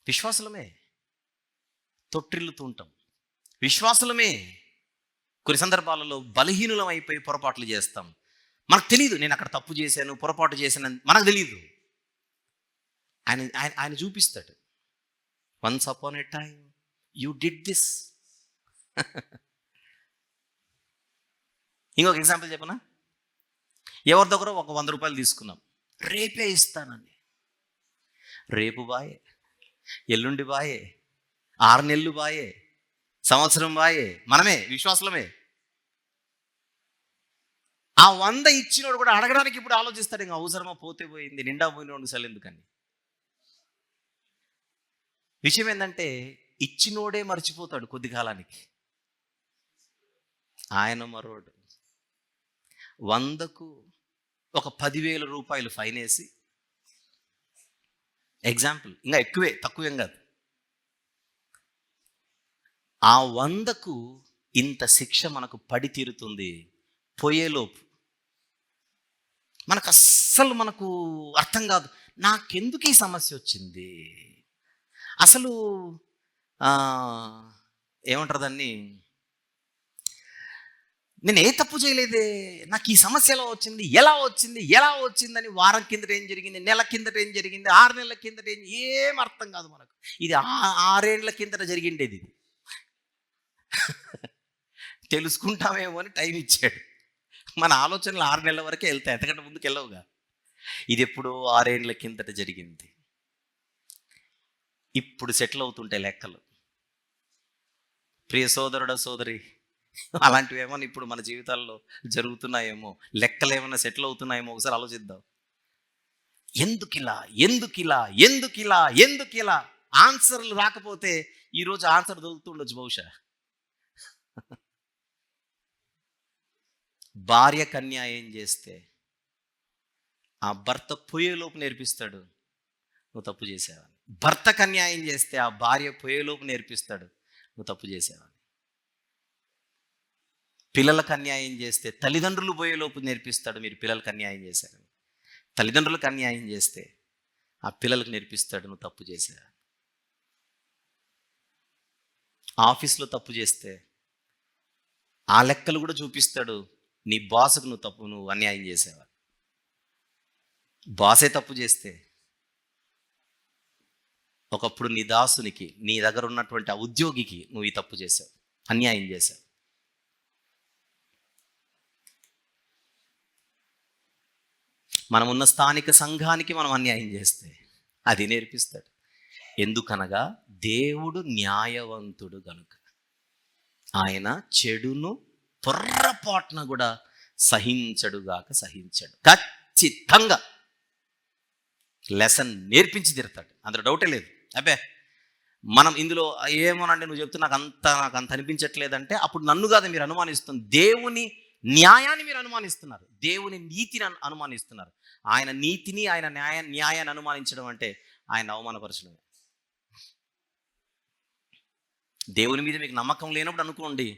విశ్వాసులమే తొట్టిల్లుతూ ఉంటాం, విశ్వాసులమే కొన్ని సందర్భాలలో బలహీనులం అయిపోయి పొరపాట్లు చేస్తాం. మనకు తెలియదు, నేను అక్కడ తప్పు చేశాను, పొరపాటు చేశాను, మనకు తెలియదు. ఆయన చూపిస్తాడు. Once upon a time you did this. ఇంకొక ఎగ్జాంపుల్ చెప్పనా? ఎవరి దగ్గర ఒక 100 రూపాయలు తీసుకున్నాం, రేపే ఇస్తానని. రేపు బాయే, ఎల్లుండి బాయే, 6 నెలలు బాయే, సంవత్సరం వాయే, మనమే విశ్వాసులమే. ఆ 100 ఇచ్చినోడు కూడా అడగడానికి ఇప్పుడు ఆలోచిస్తాడు, ఇంకా అవసరమా, పోతే పోయింది, నిండా పోయినోడు సెల్ ఎందుకని. విషయం ఏంటంటే ఇచ్చినోడే మర్చిపోతాడు కొద్ది కాలానికి. ఆయన మరోడు 100కు ఒక 10,000 రూపాయలు ఫైన్ వేసి, ఎగ్జాంపుల్, ఇంకా ఎక్కువే, తక్కువేం కాదు, ఆ 100కు ఇంత శిక్ష మనకు పడి తీరుతుంది పోయేలోపు. మనకు అర్థం కాదు, నాకెందుకు ఈ సమస్య వచ్చింది అసలు. ఏమంటారు దాన్ని, నేను ఏ తప్పు చేయలేదే, నాకు ఈ సమస్య ఎలా వచ్చిందని వారం కిందట ఏం జరిగింది, నెల కిందట ఏం జరిగింది, 6 నెలల కిందట ఏం అర్థం కాదు మనకు. ఇది 6 ఏళ్ల కిందట జరిగిండేది. ఇది తెలుసుకుంటామేమో అని టైం ఇచ్చాడు. మన ఆలోచనలు 6 నెలల వరకే వెళ్తాయి, ఎంతకంటే ముందుకు వెళ్ళవుగా. ఇది ఎప్పుడో 6 ఏళ్ల కిందట జరిగింది. ఇప్పుడు సెటిల్ అవుతుంటాయి లెక్కలు. ప్రియ సోదరుడా, సోదరి, అలాంటివి ఏమన్నా ఇప్పుడు మన జీవితాల్లో జరుగుతున్నాయేమో, లెక్కలు ఏమన్నా సెటిల్ అవుతున్నాయేమో ఒకసారి ఆలోచిద్దాం. ఎందుకిలా ఆన్సర్లు రాకపోతే ఈరోజు ఆన్సర్ దొరుకుతుండొచ్చు బహుశా. భార్యకు అన్యాయం చేస్తే ఆ భర్త పోయేలోపు నేర్పిస్తాడు, నువ్వు తప్పు చేసావని. భర్తకు అన్యాయం చేస్తే ఆ భార్య పోయేలోపు నేర్పిస్తాడు, నువ్వు తప్పు చేసావని. పిల్లలకు అన్యాయం చేస్తే తల్లిదండ్రులు పోయేలోపు నేర్పిస్తాడు, మీరు పిల్లలకు అన్యాయం చేశారని. తల్లిదండ్రులకు అన్యాయం చేస్తే ఆ పిల్లలకు నేర్పిస్తాడు, నువ్వు తప్పు చేశావు. ఆఫీస్లో తప్పు చేస్తే ఆ లెక్కలు కూడా చూపిస్తాడు, నీ బాసుకు నువ్వు అన్యాయం చేసావా. బాసే తప్పు చేస్తే ఒకప్పుడు నీ దాసునికి, నీ దగ్గర ఉన్నటువంటి ఆ ఉద్యోగికి నువ్వు ఈ తప్పు చేసావు, అన్యాయం చేశావు. మనం ఉన్న స్థానిక సంఘానికి మనం అన్యాయం చేస్తే అది నేర్పిస్తాడు. ఎందుకనగా దేవుడు న్యాయవంతుడు గనుక ఆయన చెడును పొర్రపాటున కూడా సహించడు. ఖచ్చితంగా లెసన్ నేర్పించి తీరుతాడు, అందులో డౌటే లేదు. అబ్బే మనం ఇందులో ఏమోనండి నువ్వు చెప్తే నాకు అంత అనిపించట్లేదంటే అప్పుడు నన్ను కాదు మీరు అనుమానిస్తుంది, దేవుని న్యాయాన్ని మీరు అనుమానిస్తున్నారు, దేవుని నీతిని అనుమానిస్తున్నారు. ఆయన నీతిని, ఆయన న్యాయాన్ని అనుమానించడం అంటే ఆయన అవమానపరచడమే. దేవుని మీద మీకు నమ్మకం లేనప్పుడు అనుకోండి,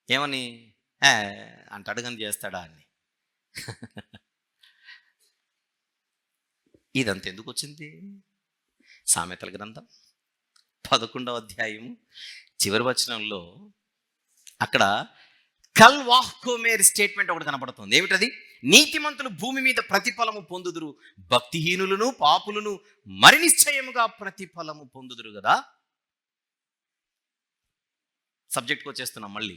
ఏమని అంటాడు కానీ చేస్తాడా అని. ఇదంతా ఎందుకు వచ్చింది? సామెతల గ్రంథం 11వ అధ్యాయము చివరి వచనంలో అక్కడ కల్వాహ్కోమేర్ స్టేట్మెంట్ ఒకటి కనపడుతుంది. ఏమిటది? నీతిమంతులు భూమి మీద ప్రతిఫలము పొందుదురు, భక్తిహీనులను పాపులను మరి నిశ్చయముగా ప్రతిఫలము పొందుదురు కదా. సబ్జెక్ట్కి వచ్చేస్తున్నాం మళ్ళీ.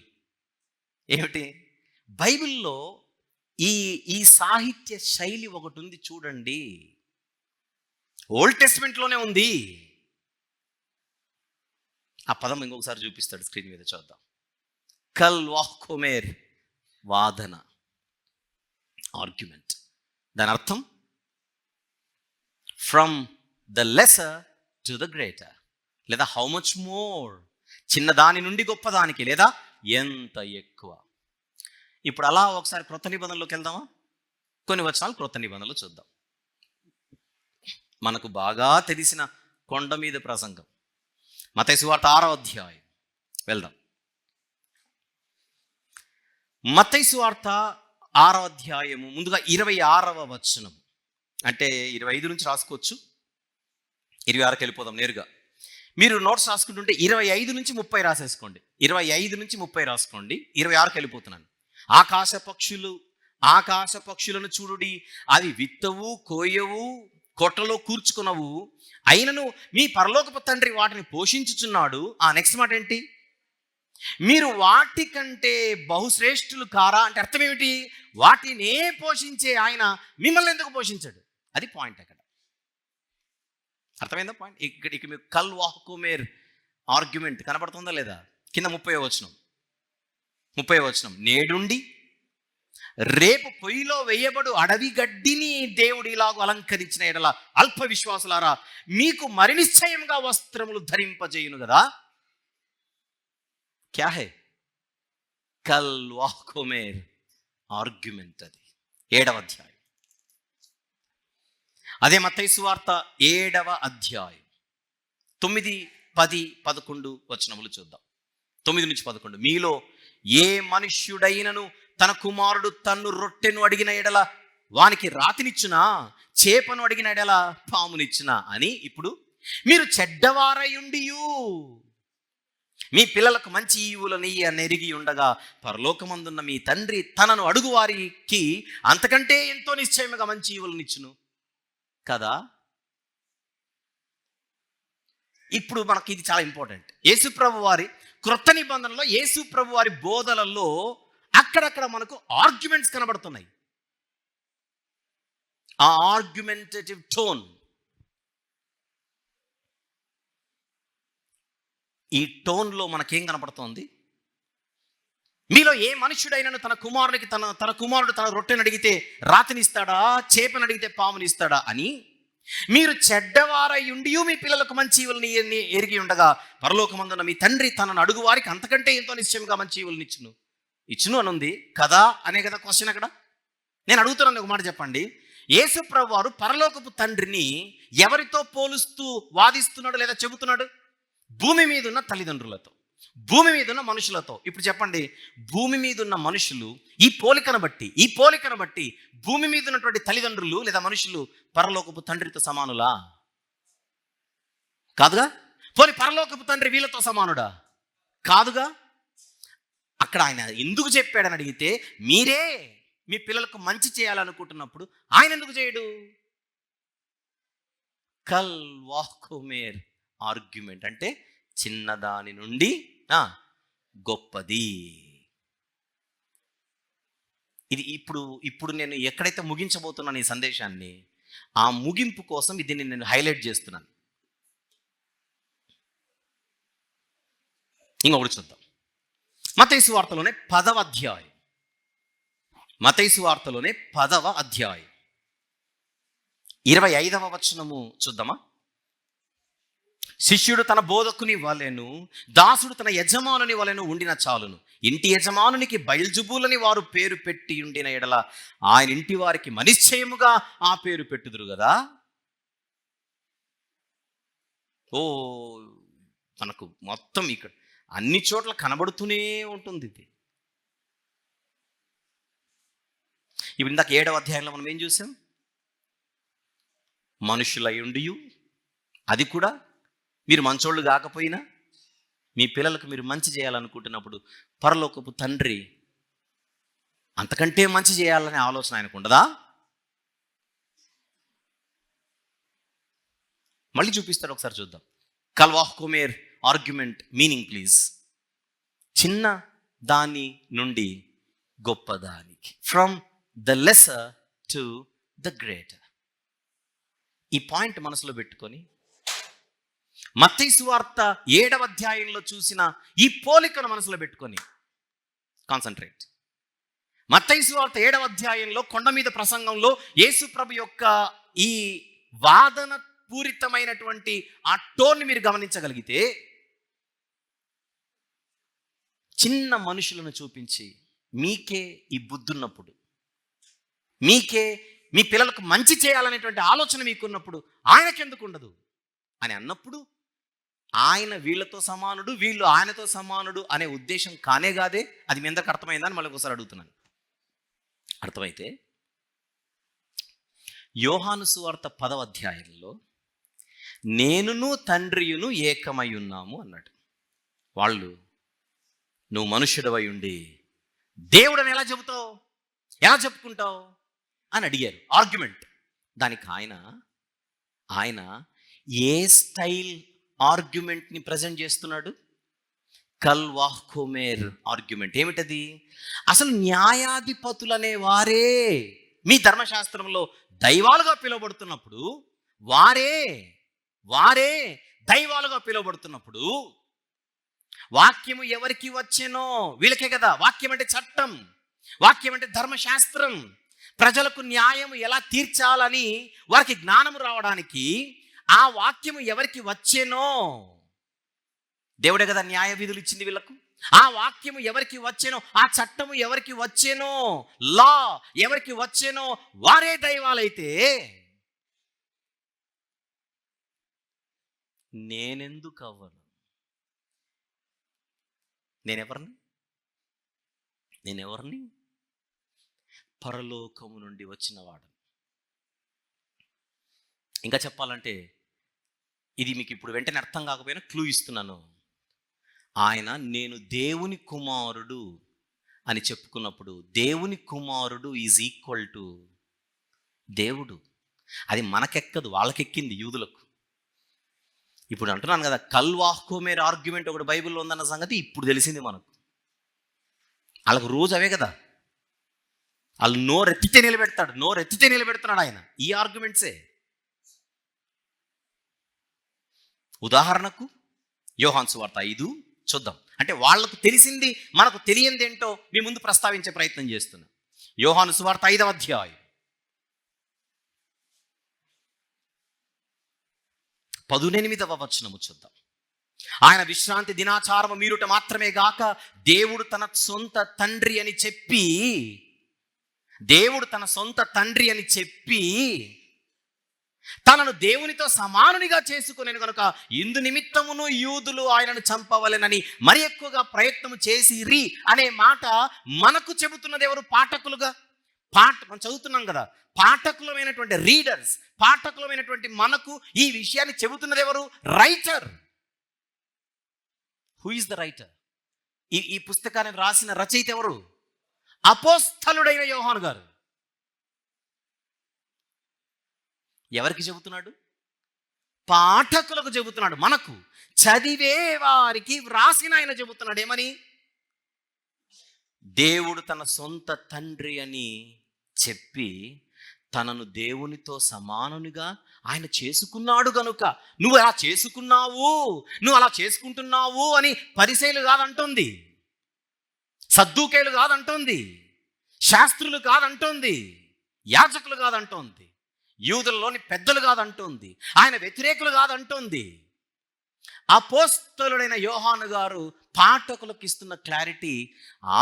ఏమిటి? బైబిల్లో ఈ సాహిత్య శైలి ఒకటి ఉంది చూడండి, ఓల్డ్ టెస్ట్మెంట్లోనే ఉంది. ఆ పదం ఇంకొకసారి చూపిస్తాడు స్క్రీన్ మీద, చూద్దాం. కల్వాహ్కోమేర్, వాదన, ఆర్గ్యుమెంట్. దాని అర్థం from the lesser to the greater, లేదా హౌ మచ్ మోర్, చిన్నదాని నుండి గొప్పదానికి, లేదా ఎంత ఎక్కువ. ఇప్పుడు అలా ఒకసారి క్రొత్త నిబంధనలోకి వెళ్దామా? కొన్ని వచనాలు క్రొత్త నిబంధనలు చూద్దాం. మనకు బాగా తెలిసిన కొండ మీద ప్రసంగం, మత్తయి సువార్త 6వ అధ్యాయం వెళ్దాం. మత్తయి సువార్త 6వ అధ్యాయము ముందుగా 26వ వచనం, అంటే 25 నుంచి రాసుకోవచ్చు, 26కి వెళ్ళిపోదాం నేరుగా. మీరు నోట్స్ రాసుకుంటుంటే 25 నుంచి 30 రాసేసుకోండి, 25 నుంచి 30 రాసుకోండి. 26కి వెళ్ళిపోతున్నాను. ఆకాశ పక్షులను చూడుడి, అవి విత్తవు, కోయవు, కొట్టలో కూర్చుకునవు, అయినను మీ పరలోకపు తండ్రి వాటిని పోషించుచున్నాడు. నెక్స్ట్ మాట ఏంటి? మీరు వాటి కంటే బహుశ్రేష్ఠులు కారా అంటే అర్థం ఏమిటి? వాటినే పోషించే ఆయన మిమ్మల్ని ఎందుకు పోషించాడు? అది పాయింట్. అక్కడ అర్థమైందా పాయింట్? ఇక మీకు కల్వాహ్కోమేర్ ఆర్గ్యుమెంట్ కనపడుతుందా లేదా? కింద 30వ వచనం, నేడుండి రేపు పొయ్యిలో వేయబడు అడవి గడ్డిని దేవుడు ఇలాగూ అలంకరించిన ఎడల అల్ప విశ్వాసులారా మీకు మరి నిశ్చయంగా వస్త్రములు ధరింపజేయును కదా. క్యా హై? కల్ వాహ్కోమేర్ ఆర్గ్యుమెంట్. అది 7వ అధ్యాయం. అదే మత్తయి సువార్త 7వ అధ్యాయం 9, 10, 11 వచనములు చూద్దాం. 9-11. మీలో ఏ మనుష్యుడైనను తన కుమారుడు తన్ను రొట్టెను అడిగిన ఎడల వానికి రాతినిచ్చునా, చేపను అడిగిన ఎడల పామునిచ్చునా అని ఇప్పుడు మీరు చెడ్డవారయుండియు మీ పిల్లలకు మంచి ఈవులని నెరిగి ఉండగా పరలోకమందున్న మీ తండ్రి తనను అడుగు వారికి అంతకంటే ఎంతో నిశ్చయముగా మంచి ఈవులనిచ్చును కదా. ఇప్పుడు మనకి ఇది చాలా ఇంపార్టెంట్. యేసుప్రభు వారి క్రొత్త నిబంధనలో యేసుప్రభు వారి బోధనల్లో అక్కడక్కడ మనకు ఆర్గ్యుమెంట్స్ కనబడుతున్నాయి. ఆ ఆర్గ్యుమెంటేటివ్ టోన్, ఈ టోన్లో మనకేం కనపడుతోంది? మీలో ఏ మనుష్యుడైనను తన కుమారుడికి తన కుమారుడు తన రొట్టెను అడిగితే రాతినిస్తాడా, చేపను అడిగితే పామునిస్తాడా అని మీరు చెడ్డవారయుండి మీ పిల్లలకు మంచి ఈవులని ఎరిగి ఉండగా పరలోకమందున్న మీ తండ్రి తనను అడుగు వారికి అంతకంటే ఎంతో నిశ్చయంగా మంచి ఈవులని ఇచ్చును అనుంది కదా అనే కదా క్వశ్చన్. అక్కడ నేను అడుగుతున్నాను, ఒక మాట చెప్పండి. యేసుప్రభు వారు పరలోకపు తండ్రిని ఎవరితో పోలుస్తూ వాదిస్తున్నాడు లేదా చెబుతున్నాడు? భూమి మీద ఉన్న తల్లిదండ్రులతో, భూమి మీద ఉన్న మనుషులతో. ఇప్పుడు చెప్పండి, భూమి మీద ఉన్న మనుషులు ఈ పోలికను బట్టి భూమి మీద ఉన్నటువంటి తల్లిదండ్రులు లేదా మనుషులు పరలోకపు తండ్రితో సమానులా? కాదుగా. పోనీ పరలోకపు తండ్రి వీళ్ళతో సమానుడా? కాదుగా. అక్కడ ఆయన ఎందుకు చెప్పాడని అడిగితే, మీరే మీ పిల్లలకు మంచి చేయాలనుకుంటున్నప్పుడు ఆయన ఎందుకు చేయడు? కల్ వాహ్కోమేర్ ఆర్గ్యుమెంట్ అంటే చిన్నదాని నుండి గొప్పది. ఇది ఇప్పుడు నేను ఎక్కడైతే ముగించబోతున్నాను ఈ సందేశాన్ని, ఆ ముగింపు కోసం దీన్ని నేను హైలైట్ చేస్తున్నాను. ఇంకొకటి చూద్దాం. మత్తయి సువార్తలోనే 10వ అధ్యాయం, మత్తయి సువార్తలోనే 10వ అధ్యాయం 25వ వచనము చూద్దామా. శిష్యుడు తన బోధకుని వలెను, దాసుడు తన యజమానుని వలెను ఉండిన చాలును. ఇంటి యజమానునికి బయల్జుబూలని వారు పేరు పెట్టి ఉండిన ఎడల ఆయన ఇంటి వారికి నిశ్చయముగా ఆ పేరు పెట్టుదురు కదా. మనకు మొత్తం ఇక్కడ అన్ని చోట్ల కనబడుతూనే ఉంటుంది ఇది. ఇప్పుడు ఇందాక 7వ అధ్యాయంలో మనం ఏం చూసాం? మనుషులయుండియు, అది కూడా మీరు మంచోళ్ళు కాకపోయినా మీ పిల్లలకు మీరు మంచి చేయాలనుకుంటున్నప్పుడు పరలోకపు తండ్రి అంతకంటే మంచి చేయాలనే ఆలోచన ఆయనకు ఉండదా? మళ్ళీ చూపిస్తాడు, ఒకసారి చూద్దాం. కల్ వాహ్కోమేర్ ఆర్గ్యుమెంట్ మీనింగ్ ప్లీజ్. చిన్న దాని నుండి గొప్పదానికి, from the lesser to the greater. ఈ పాయింట్ మనసులో పెట్టుకొని మత్తయి సువార్త 7వ అధ్యాయంలో చూసిన ఈ పోలికను మనసులో పెట్టుకొని కాన్సంట్రేట్. మత్తయి సువార్త 7వ అధ్యాయంలో కొండ మీద ప్రసంగంలో యేసు ప్రభు యొక్క ఈ వాదన పూరితమైనటువంటి ఆ టోన్ని మీరు గమనించగలిగితే, చిన్న మనుషులను చూపించి మీకే ఈ బుద్ధున్నప్పుడు, మీకే మీ పిల్లలకు మంచి చేయాలనేటువంటి ఆలోచన మీకున్నప్పుడు ఆయనకెందుకు ఉండదు అని అన్నప్పుడు, ఆయన వీళ్ళతో సమానుడు, వీళ్ళు ఆయనతో సమానుడు అనే ఉద్దేశం కానే కాదే. అది మీ అందరికి అర్థమైందని మళ్ళీ ఒకసారి అడుగుతున్నాను. అర్థమైతే యోహాను సువార్త 10వ అధ్యాయంలో నేనును తండ్రియును ఏకమై ఉన్నాము అన్నాడు. వాళ్ళు నువ్వు మనుష్యుడవై ఉండి దేవుడని ఎలా చెబుతావు, ఎలా చెప్పుకుంటావు అని అడిగారు. ఆర్గ్యుమెంట్. దానికి ఆయన ఏ స్టైల్ ఆర్గ్యుమెంట్ని ప్రజెంట్ చేస్తున్నాడు? కల్ వాహ్కోమేర్ ఆర్గ్యుమెంట్. ఏమిటది? అసలు న్యాయాధిపతులనే వారే మీ ధర్మశాస్త్రంలో దైవాలుగా పిలువబడుతున్నప్పుడు, వారే దైవాలుగా పిలువబడుతున్నప్పుడు వాక్యము ఎవరికి వచ్చెనో వీళ్ళకే కదా. వాక్యం అంటే చట్టం, వాక్యం అంటే ధర్మశాస్త్రం. ప్రజలకు న్యాయం ఎలా తీర్చాలని వారికి జ్ఞానం రావడానికి ఆ వాక్యము ఎవరికి వచ్చెనో, దేవుడే కదా న్యాయ విధులు ఇచ్చింది వీళ్ళకు. ఆ వాక్యము ఎవరికి వచ్చెనో, ఆ చట్టము ఎవరికి వచ్చెనో, లా ఎవరికి వచ్చెనో వారే దైవాలైతే నేనెందుకు అవ్వను? నేనెవరిని? పరలోకము నుండి వచ్చిన వాడు. ఇంకా చెప్పాలంటే ఇది మీకు ఇప్పుడు వెంటనే అర్థం కాకపోయినా క్లూ ఇస్తున్నాను. ఆయన నేను దేవుని కుమారుడు అని చెప్పుకున్నప్పుడు దేవుని కుమారుడు ఈజ్ ఈక్వల్ టు దేవుడు. అది మనకెక్కదు, వాళ్ళకెక్కింది యూదులకు. ఇప్పుడు అంటున్నాను కదా, కల్వాహ్కోమేర్ ఆర్గ్యుమెంట్ ఒకటి బైబిల్లో ఉందన్న సంగతి ఇప్పుడు తెలిసింది మనకు. వాళ్ళకు రోజు అవే కదా, వాళ్ళు నోరెత్తితే నిలబెడుతున్నాడు ఆయన ఈ ఆర్గ్యుమెంట్సే. ఉదాహరణకు యోహాను సువార్త 5 చూద్దాం. అంటే వాళ్లకు తెలిసింది మనకు తెలియంది ఏంటో మీ ముందు ప్రస్తావించే ప్రయత్నం చేస్తున్నా. యోహాను సువార్త 5వ అధ్యాయం 18వ వచనము చూద్దాం. ఆయన విశ్రాంతి దినాచారము మీరుట మాత్రమే గాక దేవుడు తన సొంత తండ్రి అని చెప్పి తనను దేవునితో సమానునిగా చేసుకునేను కనుక ఇందు నిమిత్తమును యూదులు ఆయనను చంపవలెనని మరి ఎక్కువగా ప్రయత్నం చేసిరి అనే మాట మనకు చెబుతున్నది ఎవరు? పాఠకులుగా. మనం చదువుతున్నాం కదా, పాఠకులమైనటువంటి రీడర్స్, పాఠకులమైనటువంటి మనకు ఈ విషయాన్ని చెబుతున్నది ఎవరు? Writer. Who is the writer? ఈ పుస్తకాన్ని రాసిన రచయిత ఎవరు? అపోస్తలుడైన యోహాను గారు. ఎవరికి చెబుతున్నాడు? పాఠకులకు చెబుతున్నాడు. మనకు చదివే వారికి వ్రాసిన ఆయన చెబుతున్నాడు. ఏమని? దేవుడు తన సొంత తండ్రి అని చెప్పి తనను దేవునితో సమానునిగా ఆయన చేసుకున్నాడు గనుక నువ్వు అలా చేసుకున్నావు, నువ్వు అలా చేసుకుంటున్నావు అని పరిసయ్యులు కాదంటుంది, సద్దూకేయులు కాదంటుంది, శాస్త్రులు కాదంటుంది, యాజకులు కాదంటోంది, యూదులలోని పెద్దలు కాదంటోంది, ఆయన వ్యతిరేకులు కాదంటోంది. అపోస్తలుడైన యోహాను గారు పాఠకులకు ఇస్తున్న క్లారిటీ,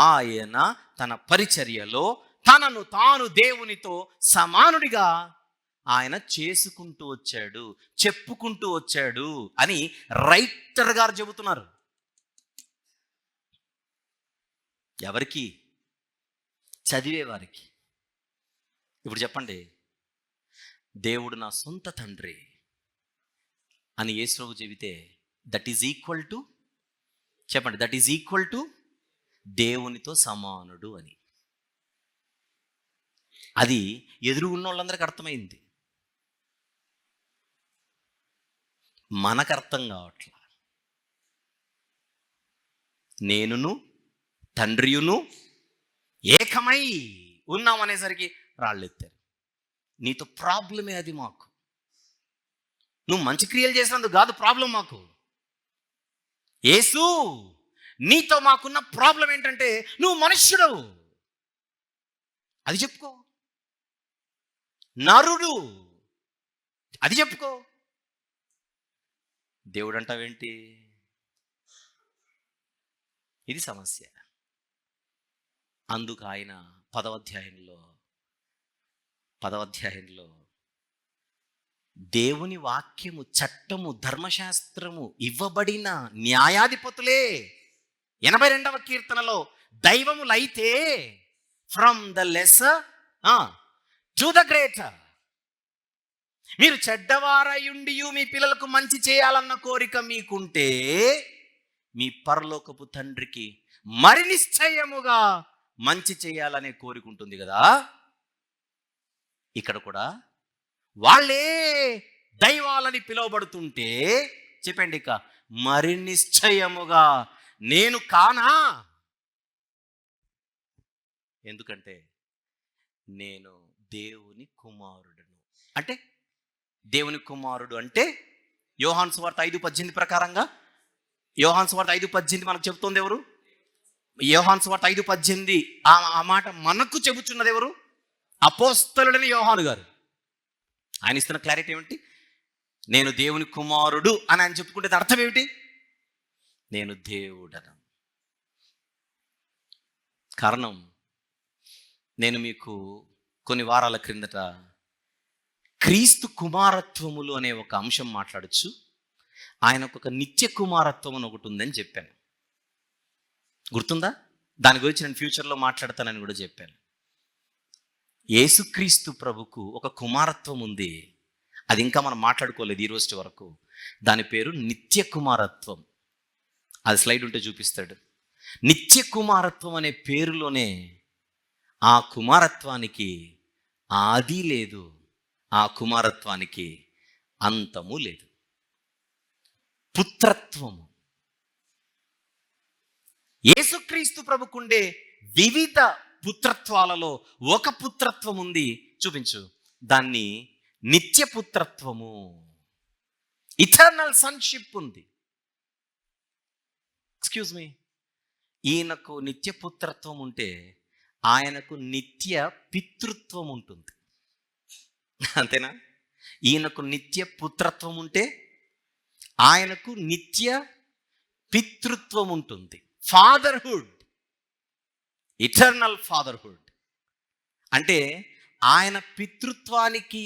ఆయన తన పరిచర్యలో తనను తాను దేవునితో సమానుడిగా ఆయన చేసుకుంటూ వచ్చాడు, చెప్పుకుంటూ వచ్చాడు అని రైటర్ గారు చెబుతున్నారు. ఎవరికి? చదివేవారికి. ఇప్పుడు చెప్పండి, దేవుడు నా సొంత తండ్రి అని యేసు చెబితే దట్ ఈజ్ ఈక్వల్ టు, చెప్పండి, దట్ ఈజ్ ఈక్వల్ టు దేవునితో సమానుడు అని. అది ఎదురు ఉన్న వాళ్ళందరికీ అర్థమైంది, మనకు అర్థం కావట్లా. నేనును తండ్రియును ఏకమై ఉన్నాం అనేసరికి రాళ్ళెత్తారు. నీతో ప్రాబ్లమే అది. మాకు నువ్వు మంచి క్రియలు చేసినందుకు కాదు ప్రాబ్లం మాకు. యేసు, నీతో మాకున్న ప్రాబ్లం ఏంటంటే నువ్వు మనుష్యుడు, అది చెప్పుకో. నరుడు, అది చెప్పుకో. దేవుడు అంటావేంటి? ఇది సమస్య. అందుకు ఆయన 10వ అధ్యాయంలో దేవుని వాక్యము, చట్టము, ధర్మశాస్త్రము ఇవ్వబడిన న్యాయాధిపతులే 82వ కీర్తనలో దైవములైతే from the lesser to the greater. మీరు చెడ్డవారయుండి మీ పిల్లలకు మంచి చేయాలన్న కోరిక మీకుంటే మీ పరలోకపు తండ్రికి మరి నిశ్చయముగా మంచి చేయాలనే కోరిక ఉంటుంది కదా. ఇక్కడ కూడా వాళ్ళే దైవాలని పిలువబడుతుంటే చెప్పండి, ఇక మరి నిశ్చయముగా నేను కానా? ఎందుకంటే నేను దేవుని కుమారుడును. అంటే దేవుని కుమారుడు అంటే యోహాను సువార్త 5:18 ప్రకారంగా యోహాను సువార్త 5:18 మనకు చెబుతోంది ఎవరు? యోహాను సువార్త 5:18 ఆ మాట మనకు చెబుతున్నది ఎవరు? అపోస్తలుడైన యోహాను గారు. ఆయన ఇస్తున్న క్లారిటీ ఏమిటి? నేను దేవుని కుమారుడు అని ఆయన చెప్పుకుంటే అర్థం ఏమిటి? నేను దేవుడను. కారణం, నేను మీకు కొన్ని వారాల క్రిందట క్రీస్తు కుమారత్వములు అనే ఒక అంశం మాట్లాడచ్చు. ఆయనకు ఒక నిత్య కుమారత్వం అని ఒకటి ఉందని చెప్పాను. గుర్తుందా? దాని గురించి నేను ఫ్యూచర్లో మాట్లాడతానని కూడా చెప్పాను. యేసుక్రీస్తు ప్రభుకు ఒక కుమారత్వం ఉంది. అది ఇంకా మనం మాట్లాడుకోలేదు ఈ రోజు వరకు. దాని పేరు నిత్య కుమారత్వం. అది స్లైడ్ ఉంటే చూపిస్తాడు. నిత్య కుమారత్వం అనే పేరులోనే ఆ కుమారత్వానికి ఆది లేదు, ఆ కుమారత్వానికి అంతము లేదు. పుత్రత్వము. యేసుక్రీస్తు ప్రభుకుండే వివిధ పుత్రత్వాలలో ఒక పుత్రత్వం ఉంది. చూపించు. దాన్ని నిత్య పుత్రత్వము, ఇటర్నల్ సన్షిప్ ఉంది. ఎక్స్క్యూజ్ మీ, ఈయనకు నిత్య పుత్రత్వం ఉంటే ఆయనకు నిత్య పితృత్వం ఉంటుంది. అంతేనా? ఈయనకు నిత్య పుత్రత్వం ఉంటే ఆయనకు నిత్య పితృత్వం ఉంటుంది. Fatherhood, eternal fatherhood. అంటే ఆయన పితృత్వానికి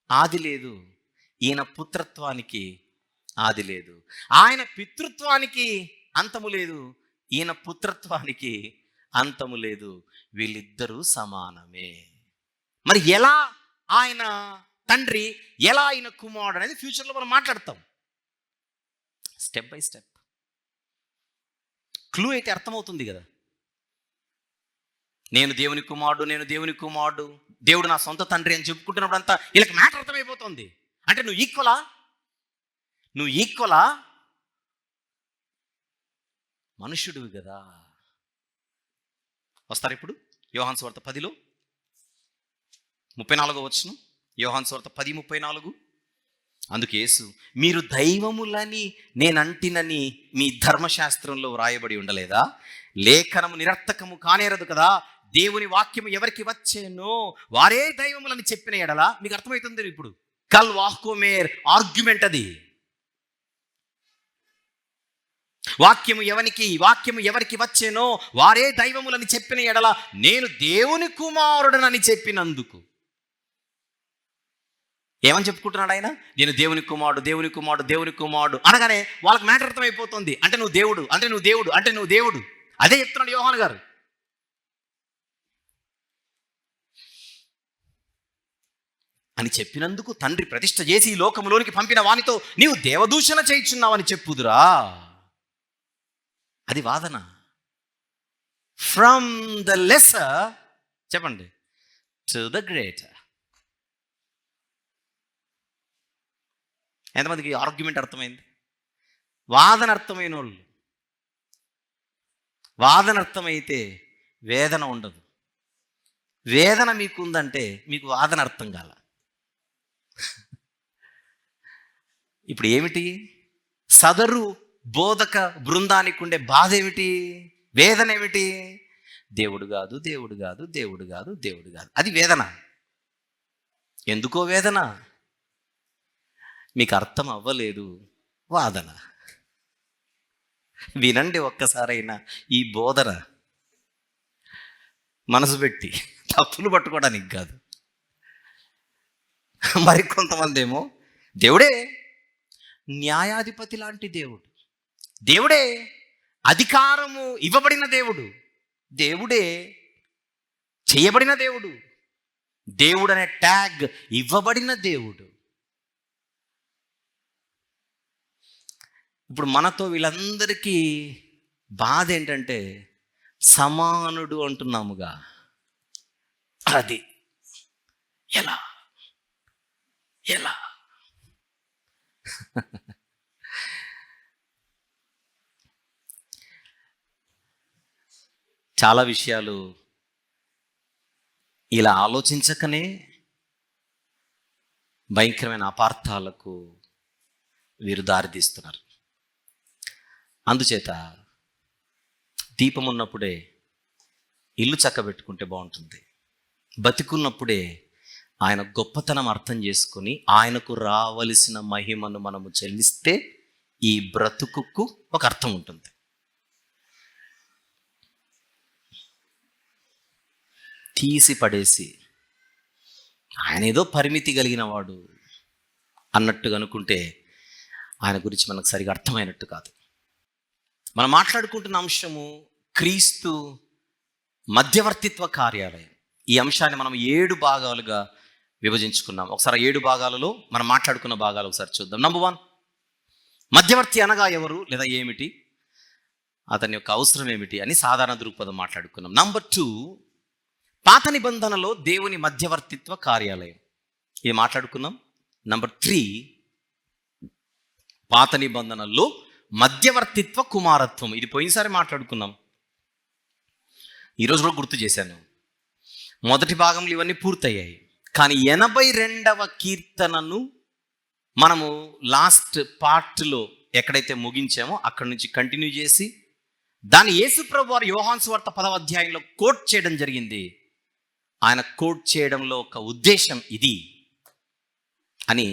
ఆది లేదు, ఈయన పుత్రత్వానికి ఆది లేదు. ఆయన పితృత్వానికి అంతము లేదు, ఈయన పుత్రత్వానికి అంతము లేదు. వీళ్ళిద్దరూ సమానమే. మరి ఎలా ఆయన తండ్రి, ఎలా ఆయన కుమారుడు అనేది ఫ్యూచర్లో మనం మాట్లాడతాం. స్టెప్ బై స్టెప్ క్లూ అయితే అర్థమవుతుంది కదా. నేను దేవుని కుమారుడు, నేను దేవుని కుమారుడు, దేవుడు నా సొంత తండ్రి అని చెప్పుకుంటున్నప్పుడు అంతా వీళ్ళకి మ్యాటర్ అర్థమైపోతుంది. అంటే నువ్వు ఈక్వలా మనుష్యుడివి కదా. వస్తారు ఇప్పుడు యోహాను సువార్త 10లో 34వ వచనం. యోహాను సువార్త 10:34. అందుకు యేసు, మీరు దైవములని నేనంటినని మీ ధర్మశాస్త్రంలో వ్రాయబడి ఉండలేదా? లేఖనము నిరర్థకము కానేరదు కదా. దేవుని వాక్యము ఎవరికి వచ్చేనో వారే దైవములని చెప్పిన ఎడల, మీకు అర్థమవుతుంది ఇప్పుడు. కల్ వాహ్కోమేర్ ఆర్గ్యుమెంట్ అది. వాక్యము ఎవరికి వచ్చేనో వారే దైవములని చెప్పిన ఎడల నేను దేవుని కుమారుడనని చెప్పినందుకు. ఏమని చెప్పుకుంటున్నాడు ఆయన? నేను దేవుని కుమారుడు అనగానే వాళ్ళకి మ్యాటర్ అర్థమైపోతుంది. అంటే నువ్వు దేవుడు. అదే చెప్తున్నాడు యోహాను గారు. అని చెప్పినందుకు తండ్రి ప్రతిష్ఠ చేసి ఈ లోకములోనికి పంపిన వానితో నీవు దేవదూషణ చేయుచున్నావని చెప్పుదురా. అది వాదన. ఫ్రమ్ ద లెసర్ చెప్పండి టు ద గ్రేటర్. ఎంతమందికి ఆర్గ్యుమెంట్ అర్థమైంది? వాదన అర్థమైన వాళ్ళు. వాదన అర్థమైతే వేదన ఉండదు. వేదన మీకు ఉందంటే మీకు వాదన అర్థం కాల. ఇప్పుడు ఏమిటి సదరు బోధక బృందానికి ఉండే బాధ ఏమిటి? వేదన ఏమిటి? దేవుడు కాదు. అది వేదన. ఎందుకో వేదన? మీకు అర్థం అవ్వలేదు, వాదన. వినండి ఒక్కసారైనా ఈ బోధన మనసు పెట్టి, తప్పులు పట్టుకోవడానికి కాదు. మరి కొంతమంది ఏమో దేవుడే న్యాయాధిపతి లాంటి దేవుడే అధికారము ఇవ్వబడిన దేవుడే చేయబడిన దేవుడు అనే ట్యాగ్ ఇవ్వబడిన దేవుడు. ఇప్పుడు మనతో వీళ్ళందరికీ బాధ ఏంటంటే సమానుడు అంటున్నాముగా, అది ఎలా చాలా విషయాలు ఇలా ఆలోచించకనే భయంకరమైన అపార్థాలకు వీరు దారితీస్తున్నారు. అందుచేత దీపం ఉన్నప్పుడే ఇల్లు చక్కబెట్టుకుంటే బాగుంటుంది. బతికున్నప్పుడే ఆయన గొప్పతనం అర్థం చేసుకొని ఆయనకు రావలసిన మహిమను మనము చెల్లిస్తే ఈ బ్రతుకుకు ఒక అర్థం ఉంటుంది. తీసి పడేసి ఆయన ఏదో పరిమితి కలిగిన వాడు అన్నట్టుగా అనుకుంటే ఆయన గురించి మనకు సరిగా అర్థమైనట్టు కాదు. మనం మాట్లాడుకుంటున్న అంశము క్రీస్తు మధ్యవర్తిత్వ కార్యాలయం. ఈ అంశాన్ని మనం 7 భాగాలుగా విభజించుకున్నాం. ఒకసారి 7 భాగాలలో మనం మాట్లాడుకున్న భాగాలు ఒకసారి చూద్దాం. నంబర్ 1, మధ్యవర్తి అనగా ఎవరు లేదా ఏమిటి, అతని యొక్క అవసరం ఏమిటి అని సాధారణ దృక్పథం మాట్లాడుకున్నాం. నంబర్ 2, పాత నిబంధనలో దేవుని మధ్యవర్తిత్వ కార్యాలయం, ఇది మాట్లాడుకున్నాం. నంబర్ 3, పాత నిబంధనలో మధ్యవర్తిత్వ కుమారత్వం, ఇది పోయినసారి మాట్లాడుకున్నాం, ఈరోజు కూడా గుర్తు చేశాను. మొదటి భాగంలో ఇవన్నీ పూర్తయ్యాయి. కానీ 82వ కీర్తనను మనము లాస్ట్ పార్ట్లో ఎక్కడైతే ముగించామో అక్కడి నుంచి కంటిన్యూ చేసి దాన్ని యేసుప్రభు వారు యోహాను సువార్త 10వ అధ్యాయంలో కోట్ చేయడం జరిగింది. ఆయన కోట్ చేయడంలో ఒక ఉద్దేశం ఇది అని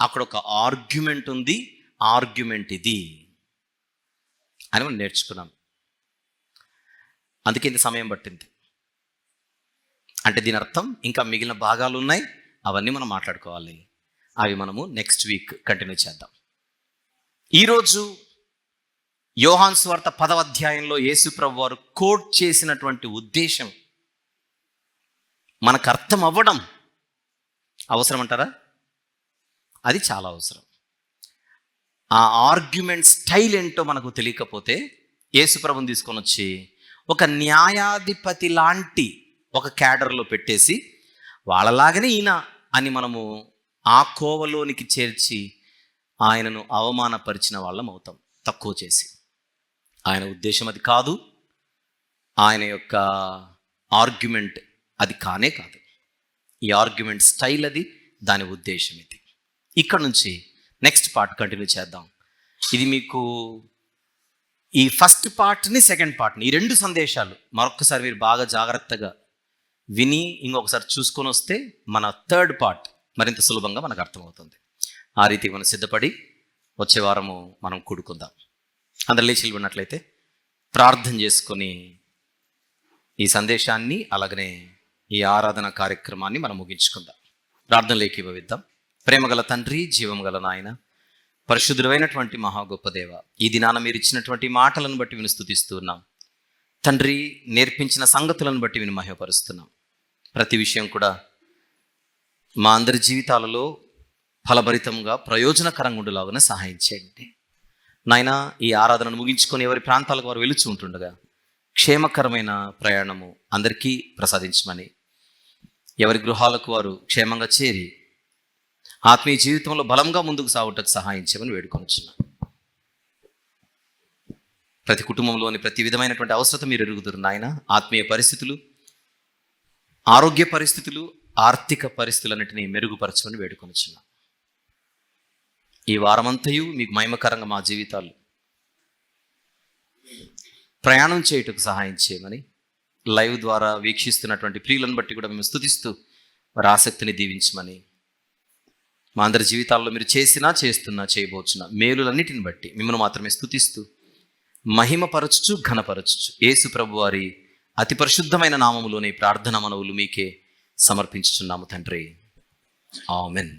అక్కడ ఒక ఆర్గ్యుమెంట్ ఉంది. ఆర్గ్యుమెంట్ ఇది అని మనం నేర్చుకున్నాం. అందుకే ఇంత సమయం పట్టింది. అంటే దీని అర్థం ఇంకా మిగిలిన భాగాలు ఉన్నాయి, అవన్నీ మనం మాట్లాడుకోవాలి. అవి మనము నెక్స్ట్ వీక్ కంటిన్యూ చేద్దాం. ఈరోజు యోహాను సువార్త 10వ అధ్యాయంలో యేసుప్రభు వారు కోట్ చేసినటువంటి ఉద్దేశం మనకు అర్థం అవ్వడం అవసరం అంటారా? అది చాలా అవసరం. ఆ ఆర్గ్యుమెంట్ స్టైల్ ఏంటో మనకు తెలియకపోతే యేసుప్రభుని తీసుకొని వచ్చి ఒక న్యాయాధిపతి లాంటి ఒక క్యాడర్లో పెట్టేసి వాళ్ళలాగానే ఈయన అని మనము ఆ కోవలోనికి చేర్చి ఆయనను అవమానపరిచిన వాళ్ళం అవుతాం, తక్కువ చేసి. ఆయన ఉద్దేశం అది కాదు, ఆయన యొక్క ఆర్గ్యుమెంట్ అది కానే కాదు. ఈ ఆర్గ్యుమెంట్ స్టైల్ అది, దాని ఉద్దేశం ఇది. ఇక్కడ నుంచి నెక్స్ట్ పార్ట్ కంటిన్యూ చేద్దాం. ఇది మీకు ఈ ఫస్ట్ పార్ట్ని సెకండ్ పార్ట్ని ఈ 2 సందేశాలు మరొకసారి మీరు బాగా జాగ్రత్తగా విని ఇంకొకసారి చూసుకొని వస్తే మన థర్డ్ పార్ట్ మరింత సులభంగా మనకు అర్థమవుతుంది. ఆ రీతి మనం సిద్ధపడి వచ్చే వారము మనం కూడుకుందాం. అందరు లేచి ఉన్నట్లయితే ప్రార్థన చేసుకొని ఈ సందేశాన్ని అలాగనే ఈ ఆరాధన కార్యక్రమాన్ని మనం ముగించుకుందాం. ప్రార్థనలోకి ఏకీభవిద్దాం. ప్రేమగల తండ్రి, జీవము గల నాయన, పరిశుద్ధుడైనటువంటి మహా గొప్ప దేవ, ఈ దినాన మీరు ఇచ్చినటువంటి మాటలను బట్టి విని స్తుతిస్తూ ఉన్నాం తండ్రి. నేర్పించిన సంగతులను బట్టి విని మహిమపరుస్తున్నాం. ప్రతి విషయం కూడా మా అందరి జీవితాలలో ఫలభరితంగా ప్రయోజనకరంగా ఉండేలాగానే సహాయం చేయండి నాయన. ఈ ఆరాధనను ముగించుకొని ఎవరి ప్రాంతాలకు వారు వెలుచు ఉంటుండగా క్షేమకరమైన ప్రయాణము అందరికీ ప్రసాదించమని, ఎవరి గృహాలకు వారు క్షేమంగా చేరి ఆత్మీయ జీవితంలో బలంగా ముందుకు సాగుటకు సహాయం చేయమని వేడుకొనుచున్నాం. ప్రతి కుటుంబంలోని ప్రతి విధమైనటువంటి అవసరత మీరు ఎరుగుదురు నాయన. ఆత్మీయ పరిస్థితులు, ఆరోగ్య పరిస్థితులు, ఆర్థిక పరిస్థితులన్నింటినీ మెరుగుపరచమని వేడుకొనుచున్నాం. ఈ వారమంతయు మీకు మహిమకరంగా మా జీవితాలు ప్రయాణం చేయుటకు సహాయం చేయమని, లైవ్ ద్వారా వీక్షిస్తున్నటువంటి ప్రియులను బట్టి కూడా మేము స్తుతిస్తూ వారి ఆసక్తిని దీవించమని, మా అందరి జీవితాల్లో మీరు చేసినా చేస్తున్నా చేయబోచున్న మేలులన్నిటిని బట్టి మిమ్మల్ని మాత్రమే స్తుతిస్తూ మహిమపరచుచు ఘనపరచుచు యేసు ప్రభు వారి అతి పరిశుద్ధమైన నామములోని ప్రార్థన మనవులు మీకే సమర్పించుచున్నాము తండ్రి. ఆమెన్.